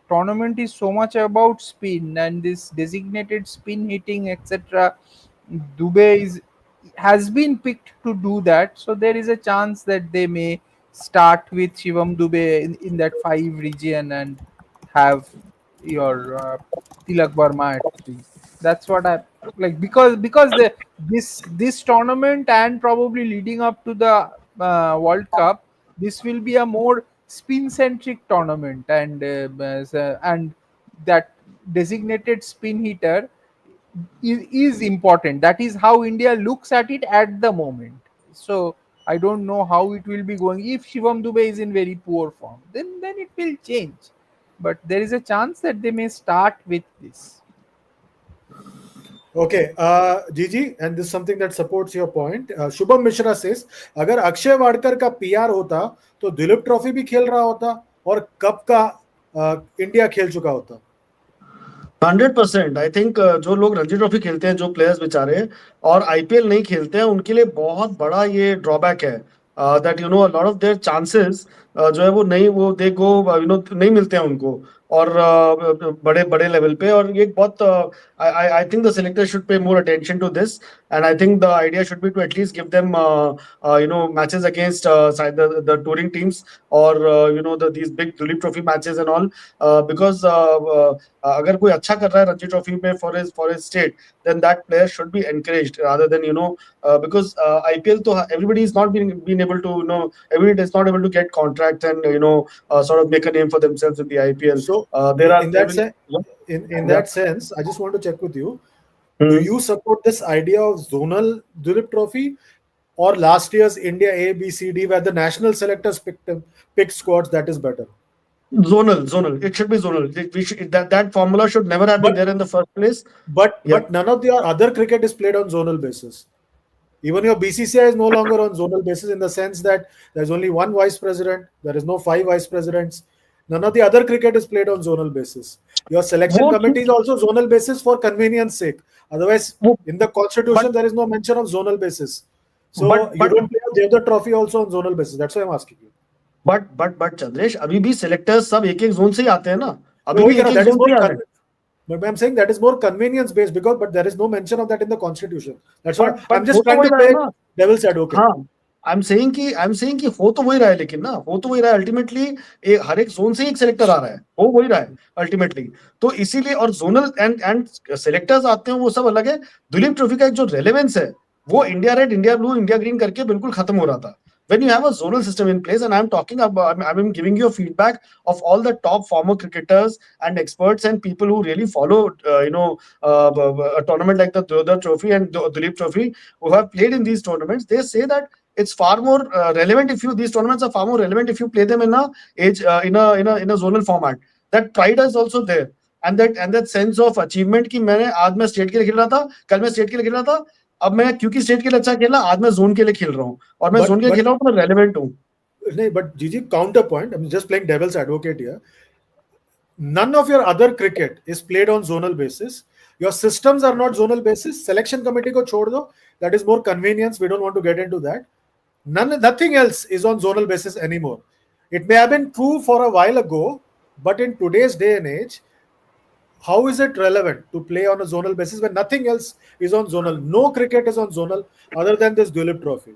tournament is so much about spin and this designated spin hitting, etc. Dube has been picked to do that, so there is a chance that they may start with Shivam Dube in that 5 region and have your Tilak Verma at 3. That's what I like, because this tournament and probably leading up to the World Cup, this will be a more spin centric tournament, and that designated spin hitter is important. That is how India looks at it at the moment. So I don't know how it will be going. If Shivam Dubey is in very poor form, then it will change. But there is a chance that they may start with this. Okay, Gigi, and this is something that supports your point. Shubham Mishra says, अगर अक्षय वाडकर का PR होता तो Dilip trophy भी खेल रहा होता और cup का इंडिया खेल चुका होता. 100%। आई थिंक जो लोग रणजी ट्रॉफी खेलते हैं, जो प्लेयर्स बेचारे और आईपीएल नहीं खेलते हैं, उनके लिए बहुत बड़ा ये ड्रॉबैक है that you know lot of their chances जो है वो नहीं, वो दे गो यू नो नहीं मिलते हैं उनको, और बड़े बड़े लेवल पे। और ये बहुत I think the selector should pay more attention to this, and I think the idea should be to at least give them you know matches against the touring teams, और you know these big Duleep trophy matches and all, because अगर कोई अच्छा कर रहा है Ranji trophy में for his state, then that player should be encouraged rather than because IPL to everybody is not being able to everybody is not able to get contracts and sort of make a name for themselves in the IPL. So, There are in there that will sense, in yeah. that sense, I just want to check with you. Do Hmm. you support this idea of zonal Duleep Trophy or last year's India A, B, C, D, where the national selectors picked squads that is better? Zonal, it should be zonal. That formula should never have been But there in the first place. Yeah. but none of the other cricket is played on zonal basis. Even your BCCI is no longer on zonal basis in the sense that there's only one vice president, there is no five vice presidents. None of the other cricket is played on zonal basis. Your selection वो committee is also zonal basis for convenience sake. Otherwise, वो in the but constitution, there is no mention of zonal basis. So but you but don't play the trophy also on zonal basis. That's why I'm asking you. But Chandresh, अभी भी selectors सब एक एक zone से ही आते हैं ना, No, अभी भी एक एक that is जोन more से ही आ रहे हैं। but I'm saying that is more convenience based because but there is no mention of that in the constitution. That's why I'm but just हो तो trying वही to रहा है play ना। devil's advocate. हाँ, आई एम सेइंग कि हो तो वही रहा है, लेकिन ना हो तो वही रहा है अल्टीमेटली। हर एक जोन से ही एक सिलेक्टर आ रहा है, हो वही रहा है अल्टीमेटली। तो इसीलिए, और जोनल एंड सिलेक्टर्स आते हैं वो सब अलग है। दुलीप ट्रॉफी का एक जो रेलेवेंस है वो India red, India blue, India green करके बिल्कुल खत्म हो रहा था। When you have a zonal system in place, and I'm talking about, I'm giving you a feedback of all the top former cricketers and experts and people who really follow, a tournament like the Trophy and the Duleep Trophy, who have played in these tournaments. They say that it's far more relevant if you, these tournaments are far more relevant if you play them in a age in a zonal format. That pride is also there, and that sense of achievement कि मैंने आज मैं state के लिए खेल रहा था, कल मैं स्टेट के लिए खेल रहा था, अब मैं क्योंकि स्टेट के लिए अच्छा खेला, आज मैं जोन के लिए खेल रहा हूँ, और मैं जोन But के लिए खेल but रहा हूँ तो मैं रेलेवेंट हूँ। no, but Gigi, counterpoint. I'm just playing devil's advocate here. None of your other cricket is played on zonal basis. Your systems are not zonal basis. Selection committee ko chhod do. That is more convenience. We don't want to get into that. Nothing else is on zonal basis anymore. It may have been true for a while ago, but in today's day and age, how is it relevant to play on a zonal basis when nothing else is on zonal? No cricket is on zonal other than this Dulip Trophy.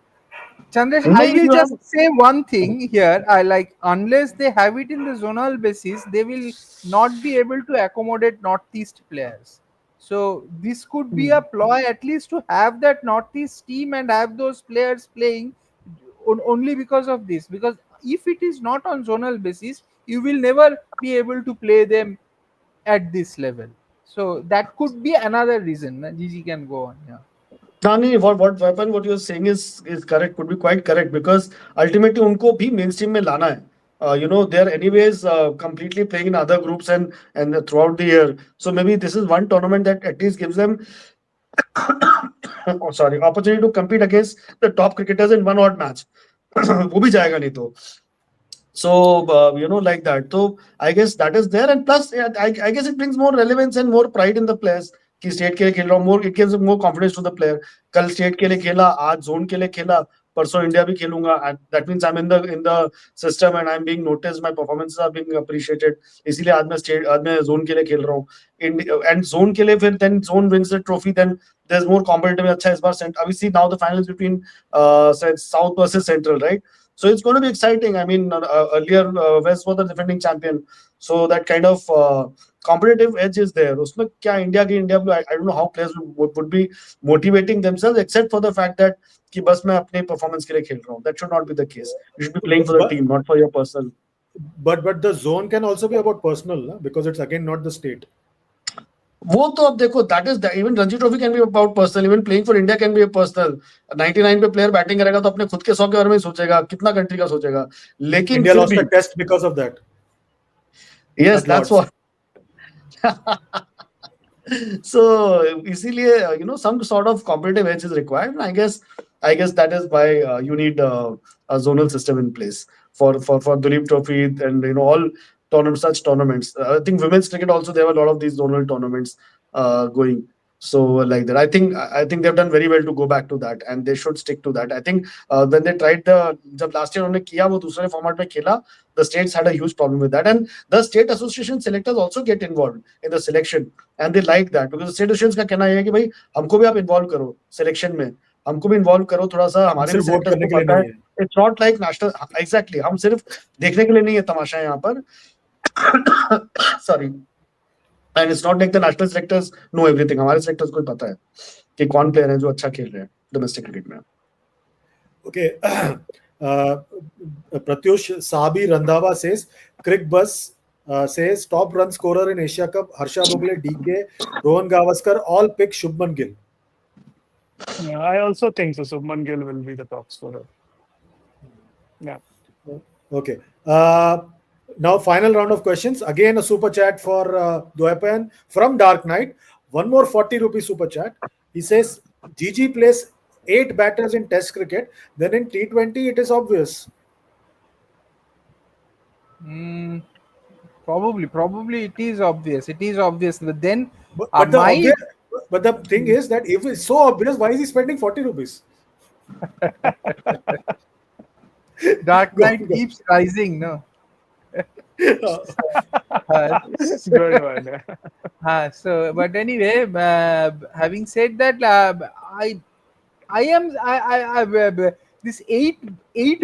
Chandresh, I नहीं, will you have just say one thing here. I like, unless they have it in the zonal basis, they will not be able to accommodate Northeast players. So this could be a ploy at least to have that Northeast team and have those players playing only because of this. Because if it is not on zonal basis, you will never be able to play them at this level. So that could be another reason. Gigi can go on. Yeah. नहीं, what weapon what you're saying is correct, could be quite correct, because ultimately उनको भी main stream में लाना है। They are anyways completely playing in other groups and throughout the year. So maybe this is one tournament that at least gives them oh, sorry, opportunity to compete against the top cricketers in one odd match। वो भी जाएगा नहीं तो। So like that, so I guess that is there, and plus I guess it brings more relevance and more pride in the players कि state के लिए खेल रहा हूँ, more it gives more confidence to the player। कल state के लिए खेला, आज जोन के लिए खेला, परसों इंडिया भी खेलूंगा, and that means I'm in the system and I'm being noticed, my performances are being appreciated, इसीलिए आज मैं जोन के लिए खेल रहा हूँ। And जोन के लिए फिर then zone wins the trophy, then there's more competitive। अच्छा, इस बार अभी see now the final is between South versus Central, right? So it's going to be exciting. I mean, earlier West was the defending champion, so that kind of competitive edge is there। उसमें क्या India की India, I don't know how players would be motivating themselves, except for the fact that कि बस मैं अपने performance के लिए खेल रहा हूँ। That should not be the case. You should be playing for the But team, not for your personal। but the zone can also be about personal, na? Because it's again not the state. वो तो अब देखो, that is even Ranji trophy can be about personal, even playing for India can be personal. 99 पे player batting करेगा तो अपने खुद के 100 के बारे में ही सोचेगा, कितना कंट्री का सोचेगा, लेकिन India फिर lost भी a test because of that yes at that's Lords. What so इसीलिए some sort of competitive edge is required, and I guess that is why you need a zonal system in place for Duleep Trophy and all tournaments, such tournaments. I think women's cricket also, they have a lot of these zonal tournaments going. So like that, I think they've done very well to go back to that, and they should stick to that. I think when they tried जब last year उन्होंने किया वो दूसरे format में खेला, the states had a huge problem with that, and the state association selectors also get involved in the selection, and they like that because state associations का कहना ये है कि भाई हमको भी आप इन्वॉल्व करो सिलेक्शन में, हमको भी इन्वॉल्व करो थोड़ा सा, हम हमारे भी सिर्फ वोट सेलेक्टर्स करने को के लिए पता है। नहीं है. It's not like national, exactly, हम सिर्फ देखने के लिए नहीं है तमाशा यहाँ पर sorry, and it's not like the national selectors know everything, हमारे सेलेक्टर्स को पता है कि कौन प्लेयर है जो अच्छा खेल रहे हैं डोमेस्टिक क्रिकेट में। Okay. Pratyush Sabi Randhawa says, Crick Bus says, top run scorer in Asia Cup, Harsha Bhogle, DK, Rohan Gavaskar, all pick Shubman Gill. Yeah, I also think so. Subman Gill will be the top scorer. Yeah. Okay. Now, final round of questions. Again, a super chat for Dwepan from Dark Knight. One more 40 rupee super chat. He says, GG plays 8 batters in Test cricket. Then in T20, it is obvious. Probably it is obvious. It is obvious. But then, But the obvious, but the thing is that if it's so obvious, why is he spending 40 rupees? Dark Go- Knight go. keeps rising, no? Good one. So, but anyway, having said that, I am this eight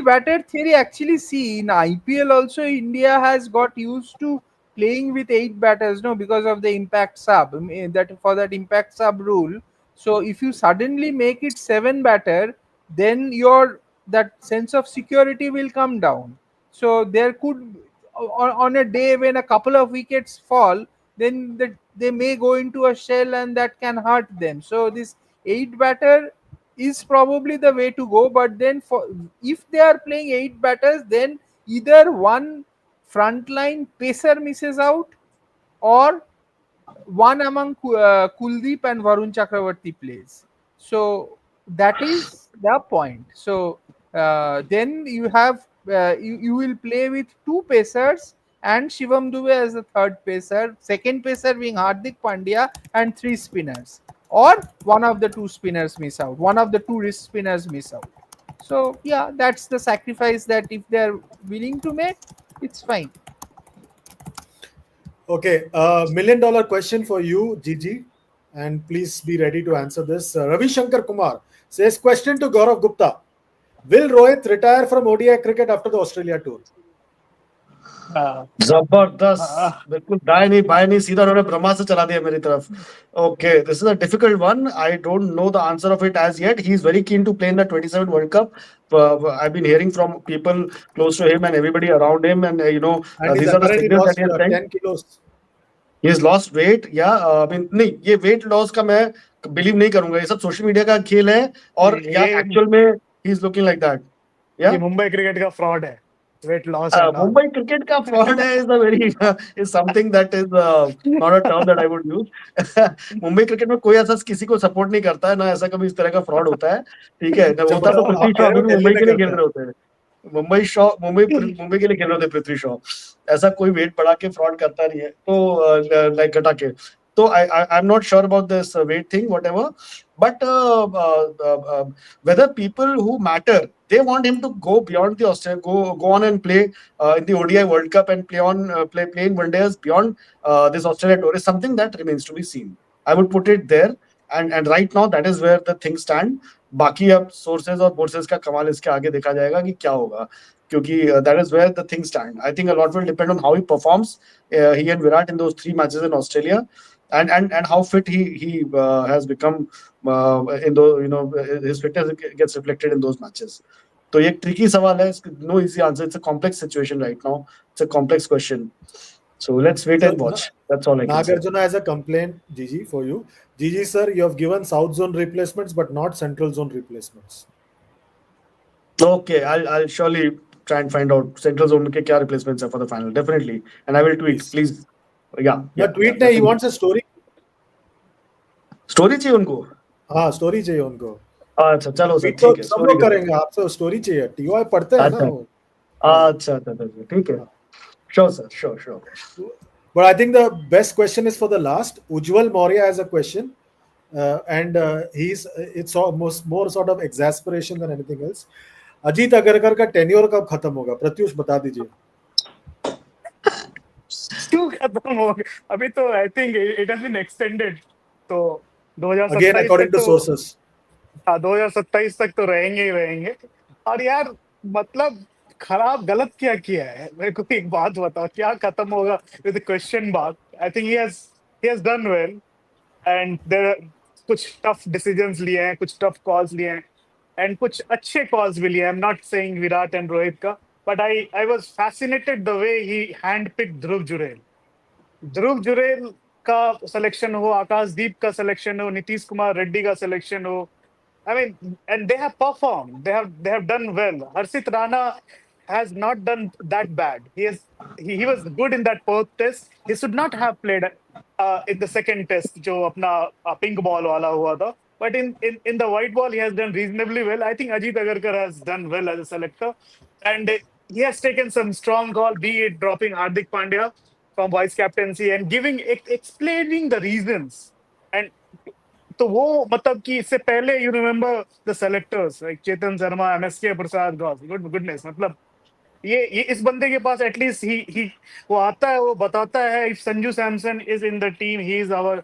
batter theory. Actually, see, in IPL also, India has got used to playing with 8 batters, no, because of the impact sub, that for that impact sub rule. So if you suddenly make it 7 batter, then your that sense of security will come down. So there could, on a day when a couple of wickets fall, then they may go into a shell and that can hurt them. So this 8 batter is probably the way to go. But then, for if they are playing 8 batters, then either one frontline pacer misses out, or one among Kuldeep and Varun Chakravarti plays. So that is the point. So then you have you will play with 2 pacers and Shivam Dube as the third pacer, second pacer being Hardik Pandya, and 3 spinners. Or one of the 2 spinners miss out, one of the 2 wrist spinners miss out. So yeah, that's the sacrifice that if they're willing to make, it's fine. Okay, $1 million question for you, Gigi, and please be ready to answer this. Ravi Shankar Kumar says, question to Gaurav Gupta. Will Rohit retire from ODI cricket after the Australia tour? जबरदस्त, बिल्कुल दाएं नहीं बाएं नहीं, सीधा उन्होंने ब्रह्मास्त्र चला दिया मेरी तरफ। Okay, this is a difficult one, I don't know the answer of it as yet. He is very keen to play in the 27 world cup. I have been hearing from people close to him and everybody around him, and And he's these are the apparently signals that lost he has sent. 10 kilos. He has lost weight, yeah. I mean, नहीं, ये weight loss का मैं believe नहीं करूंगा, ये सब social media का खेल है, और या एक्चुअल में he is looking like that. ये मुंबई क्रिकेट का फ्रॉड है, वेट लॉस है ना। Mumbai cricket का fraud है is a very is something that is not a term that I would use. Mumbai cricket में कोई ऐसा किसी को सपोर्ट नहीं करता है ना, ऐसा कभी इस तरह का फ्रॉड होता है, ठीक है ना। होता तो आप पृथ्वी कह शॉ रहे अभी हो भी दिल्ली मुंबई में के लिए करता खेल है. रहे होते हैं। मुंबई के लिए खेल रहे होते पृथ्वी शॉ, ऐसा कोई वेट बढ़ा के फ्रॉड करता नहीं है, तो लाइक घटा के। तो I am not sure about this weight thing, whatever, but whether people who matter, they want him to go beyond the Australia, go on and play in the ODI World Cup and play in one days beyond this Australia tour, is something that remains to be seen. I would put it there, and right now that is where the things stand. बाकी अब sources और bourses का कमाल इसके आगे देखा जाएगा कि क्या होगा, क्योंकि that is where the things stand. I think a lot will depend on how he performs, he and Virat, in those 3 matches in Australia, and how fit he has become in those, his fitness gets reflected in those matches. तो ये एक tricky सवाल है, no easy answer. It's a complex situation right now. It's a complex question. So let's wait So and watch. That's all I can say. Nagarjuna has a complaint, Gigi, for you. Gigi sir, you have given South Zone replacements but not Central Zone replacements. Okay, I'll surely try and find out Central Zone के क्या replacements है for the final. Definitely, and I will tweet. Please. Please, yeah, No, yeah, yeah, tweet नहीं, he definitely. wants a story. Story चाहिए उनको. हाँ, story चाहिए उनको. अच्छा चलो सर ट्वीट तो ठीक है सब स्टोरी लोग करते करेंगे, आपसे स्टोरी चाहिए. टीओआई पढ़ते हैं हैं ना अच्छा वो. हाँ, अच्छा ठीक है हाँ. Sure sir sure But I think the best question is for the last. Ujjwal Maurya has a question, and he's it's almost more sort of exasperation than anything else. Ajit Agarkar का टेन्योर कब खत्म होगा? प्रत्युष बता दीजिए. क्यों खत्म हो गया? अभी तो I think it has been extended, तो Again, 2027 तक according to तो, sources. हाँ 2027 तक तो रहेंगे ही रहेंगे. और यार मतलब खराब गलत क्या किया है? मेरे को एक बात बताओ, क्या खत्म होगा with question mark? I think he has done well, and there कुछ टफ डिसीजंस लिए हैं, कुछ टफ कॉल्स लिए हैं, एंड कुछ अच्छे कॉल्स भी लिए. I am not saying Virat and Rohit का, but I was fascinated the way he hand pick Dhruv Jurel का सिलेक्शन हो, आकाशदीप का सिलेक्शन हो, नीतीश कुमार रेड्डी का सिलेक्शन हो. I mean, and they have performed. They have done well. Harshit Rana has not done that bad. He was good in that Perth test. He should not have played in the second test, जो अपना pink ball वाला हुआ था. But in the white ball, he has done reasonably well. I think Ajit Agarkar has done well as a selector, and he has taken some strong call, be it dropping Hardik Pandya from vice captaincy and explaining the reasons. And तो वो मतलब कि इससे पहले you remember the selectors like Chetan Sharma, MSK Prasad, goodness, मतलब ये इस बंदे के पास एटलीस्ट ही वो आता है, वो बताता है if Sanju Samson is in the team he is our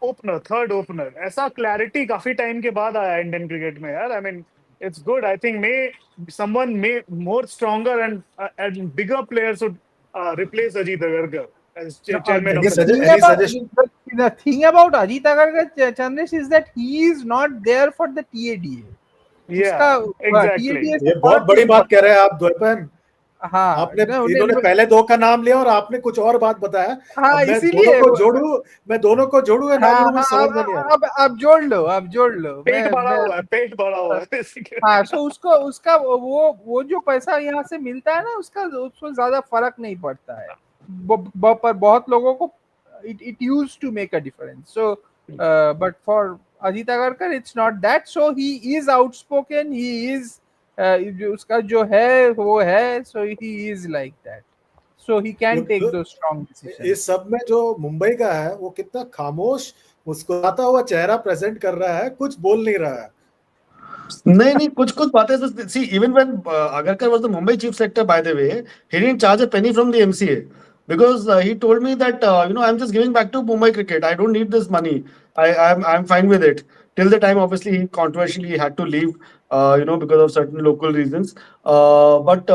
opener, third opener. ऐसा क्लैरिटी काफी टाइम के बाद आया इंडियन क्रिकेट में यार. I mean it's good. I think may someone may more stronger and bigger players should replace Ajit Agarkar as No, chairman of Any the selection. thing any about suggestion? the thing about Ajit Agarkar, Chandresh, is that he is not there for the TADA. उसका Yeah, exactly. TADA से ये बहुत work बड़ी is बात not. कह रहे हैं आप द्वैपन. हाँ आपने no, इन्होंने पहले दो का नाम लिया और आपने कुछ और बात बताया. हाँ अब इसीलिए मैं दोनों को जोड़ू या ना हाँ जोड़ू, मुझे हाँ समझ में नहीं आ रहा. अब जोड़ लो पेट भरा मैं हुआ है, पेट भरा हुआ है basically. हाँ सो उसको उसका वो जो पैसा यहाँ से मिलता है ना, उसको ज्यादा फर्क नहीं पड़ता है. पर बहुत लोगों को it used to make a difference. So but for Ajit Agarkar it's not that. So he is outspoken, he is उसका जो है वो है, so he is like that, so he can take जो- those strong decisions. इस सब में जो मुंबई का है वो कितना खामोश मुस्कुराता हुआ चेहरा प्रेजेंट कर रहा है, कुछ बोल नहीं रहा है. नहीं कुछ बातें see even when Agarkar was the Mumbai chief selector, by the way, he didn't charge a penny from the MCA because he told me that I'm just giving back to Mumbai cricket, I don't need this money, I'm fine with it till the time obviously he controversially had to leave because of certain local reasons, but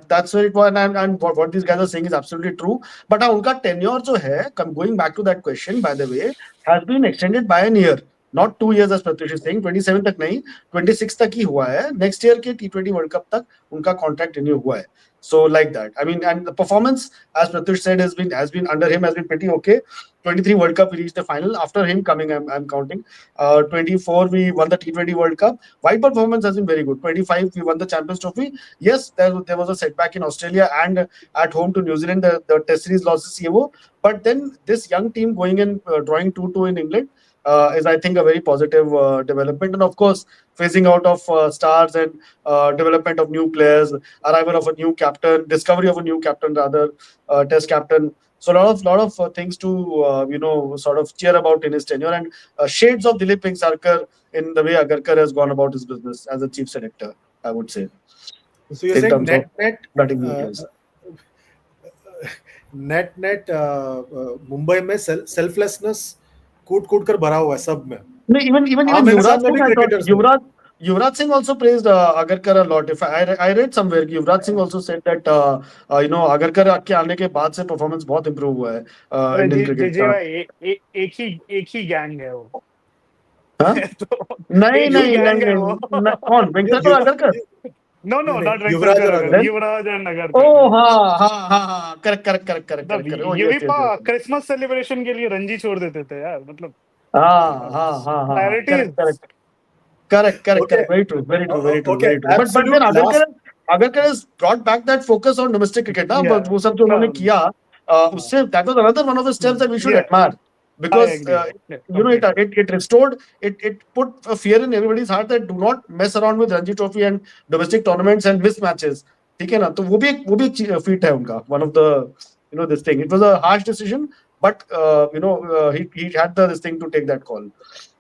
that's where it was, and what these guys are saying is absolutely true. But उनका tenure जो है, going back to that question, by the way, has been extended by a year, not 2 years as Pratyush is saying. 27 तक नहीं, 26 तक ही हुआ है. Next year के T20 world cup तक उनका कॉन्ट्रैक्ट रिन्यू हुआ है. So like that, I mean, and the performance, as Pratyush said, has been under him, has been pretty okay. 23 World Cup we reached the final after him coming. I'm counting. 24 we won the T20 World Cup. White ball performance has been very good. 25 we won the Champions Trophy. Yes, there was a setback in Australia and at home to New Zealand, the Test series losses ये वो. But then this young team going and drawing 2-2 in England is, I think, a very positive development. And of course, phasing out of stars and development of new players, arrival of a new captain, discovery of a new captain rather, test captain. So a lot of things to sort of cheer about in his tenure, and shades of Dilip Sarkar in the way Agarkar has gone about his business as a chief selector, I would say, So you're in saying terms of net batting new uh, players. net Mumbai में selflessness कूट कूट कर भरा हुआ है सब में. No, even आम Yuvraj इंसान में Singh, भी, I thought क्रिकेटर्स में. Yuvraj Singh also praised Agarkar a lot. If I read somewhere, Yuvraj Singh also said that Agarkar के आने के बाद से performance बहुत improve हुआ है अरे Indian जी जी cricket जी का. भाई, एक ही गैंग है वो. हाँ? तो नहीं एक ही नहीं नहीं गैंग है नहीं वो. कौन, यु, वेंकटेश्वर और युवा Agarkar? No, no, नहीं, not युवराज Venksankar और Agar. Then, अगर Yuvraj and oh, Agarkar. हाँ, मतलब correct. Oh, ये भी yes, yes, yes. Christmas celebration के लिए रणजी छोड़ देते थे यार, मतलब Correct, priorities. correct. Okay, okay, Very true. But then absolute last. Agarkar has brought back that focus on domestic cricket. ना Yeah, वो सब जो no, उन्होंने किया, उससे that was another one of the steps that we should yeah, admire I because agree. Yeah, you know completely. it restored it put a fear in everybody's heart that do not mess around with Ranji Trophy and domestic tournaments and miss matches. ठीक है ना? तो वो भी एक feat है उनका. One of the this thing. It was a harsh decision, but he had this thing to take that call.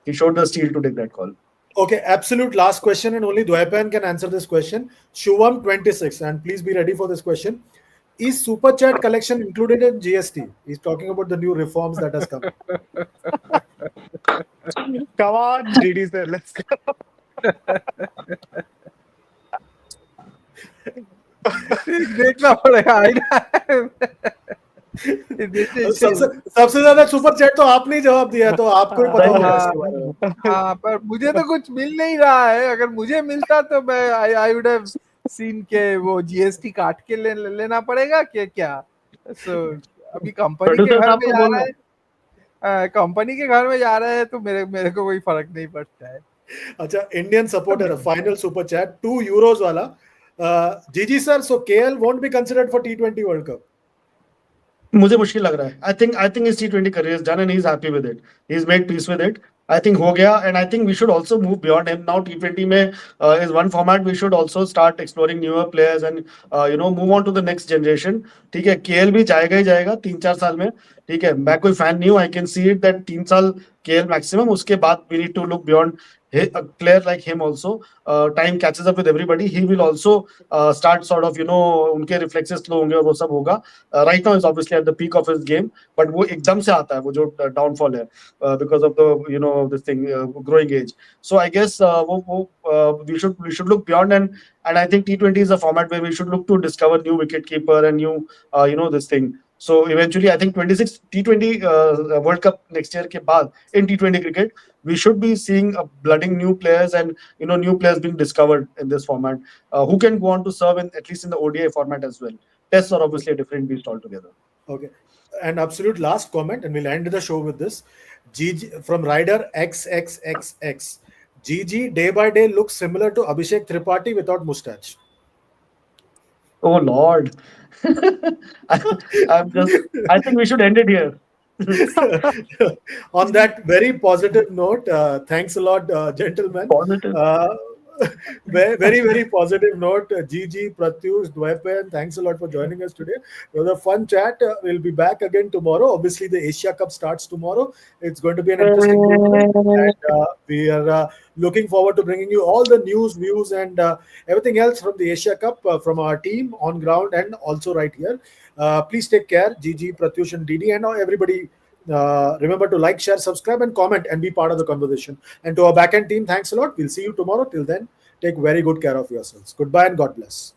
He showed the steel to take that call. Okay, absolute last question, and only Dwaipan can answer this question. Shivam 26, and please be ready for this question. Is Super Chat collection included in GST? He's talking about the new reforms that has come. Come on, GD sir, let's go. देखना पड़ेगा. सबसे सबसे ज्यादा super chat तो आपने ही जवाब दिया है, तो आपको ही पता सही होगा है. इसके बारे में. हाँ, पर मुझे तो कुछ मिल नहीं रहा है. अगर मुझे मिलता तो मैं आई वुड हैव सीन के वो जीएसटी काट के लेना पड़ेगा क्या. सो अभी कंपनी के प्रोड्यूसर घर साहब में को जा रहा बोलना. है, कंपनी के घर में जा रहा है, तो मेरे को कोई फर्क नहीं पड़ता है. अच्छा, Indian supporter final super chat €2 वाला. जीजी sir, so KL won't be considered for T20 World Cup. मुझे मुश्किल लग रहा है. I think his T20 career is done and he's happy with it. He's made peace with it. I think हो गया, and I think we should also move beyond him now. T20 में is one format. We should also start exploring newer players and move on to the next generation. ठीक है, KL भी जाएगा ही जाएगा 3-4 साल में. ठीक है, मैं कोई फैन नहीं हूँ. I can see it that 3 साल केएल maximum. उसके बाद we need to look beyond a player like him also. Time catches up with everybody. He will also start sort of उनके reflexes slow होंगे और वो सब होगा. Right now is obviously at the peak of his game, but वो एकदम से आता है वो जो downfall है because of the this thing growing age. So I guess we should look beyond, and I think T20 is a format where we should look to discover new wicket keeper and new this thing. So eventually I think 26 T20 World Cup next year के बाद in T20 cricket we should be seeing a blooding new players and new players being discovered in this format who can go on to serve in at least in the ODI format as well. Tests are obviously a different beast altogether. Okay. And absolute last comment, and we'll end the show with this. GG from Rider XXXX. GG day by day looks similar to Abhishek Tripathi without mustache. Oh Lord. I think we should end it here. On that very positive note, thanks a lot, gentlemen. Positive. Very positive note. GG, Pratyush, Dwaipan, thanks a lot for joining us today. It was a fun chat. We'll be back again tomorrow. Obviously, the Asia Cup starts tomorrow. It's going to be an interesting tournament, and we are looking forward to bringing you all the news, views, and everything else from the Asia Cup from our team on ground and also right here. Please take care, GG, Pratyush, and DD, and everybody. Remember to like, share, subscribe, and comment and be part of the conversation. And to our backend team, thanks a lot. We'll see you tomorrow. Till then, take very good care of yourselves. Goodbye and God bless.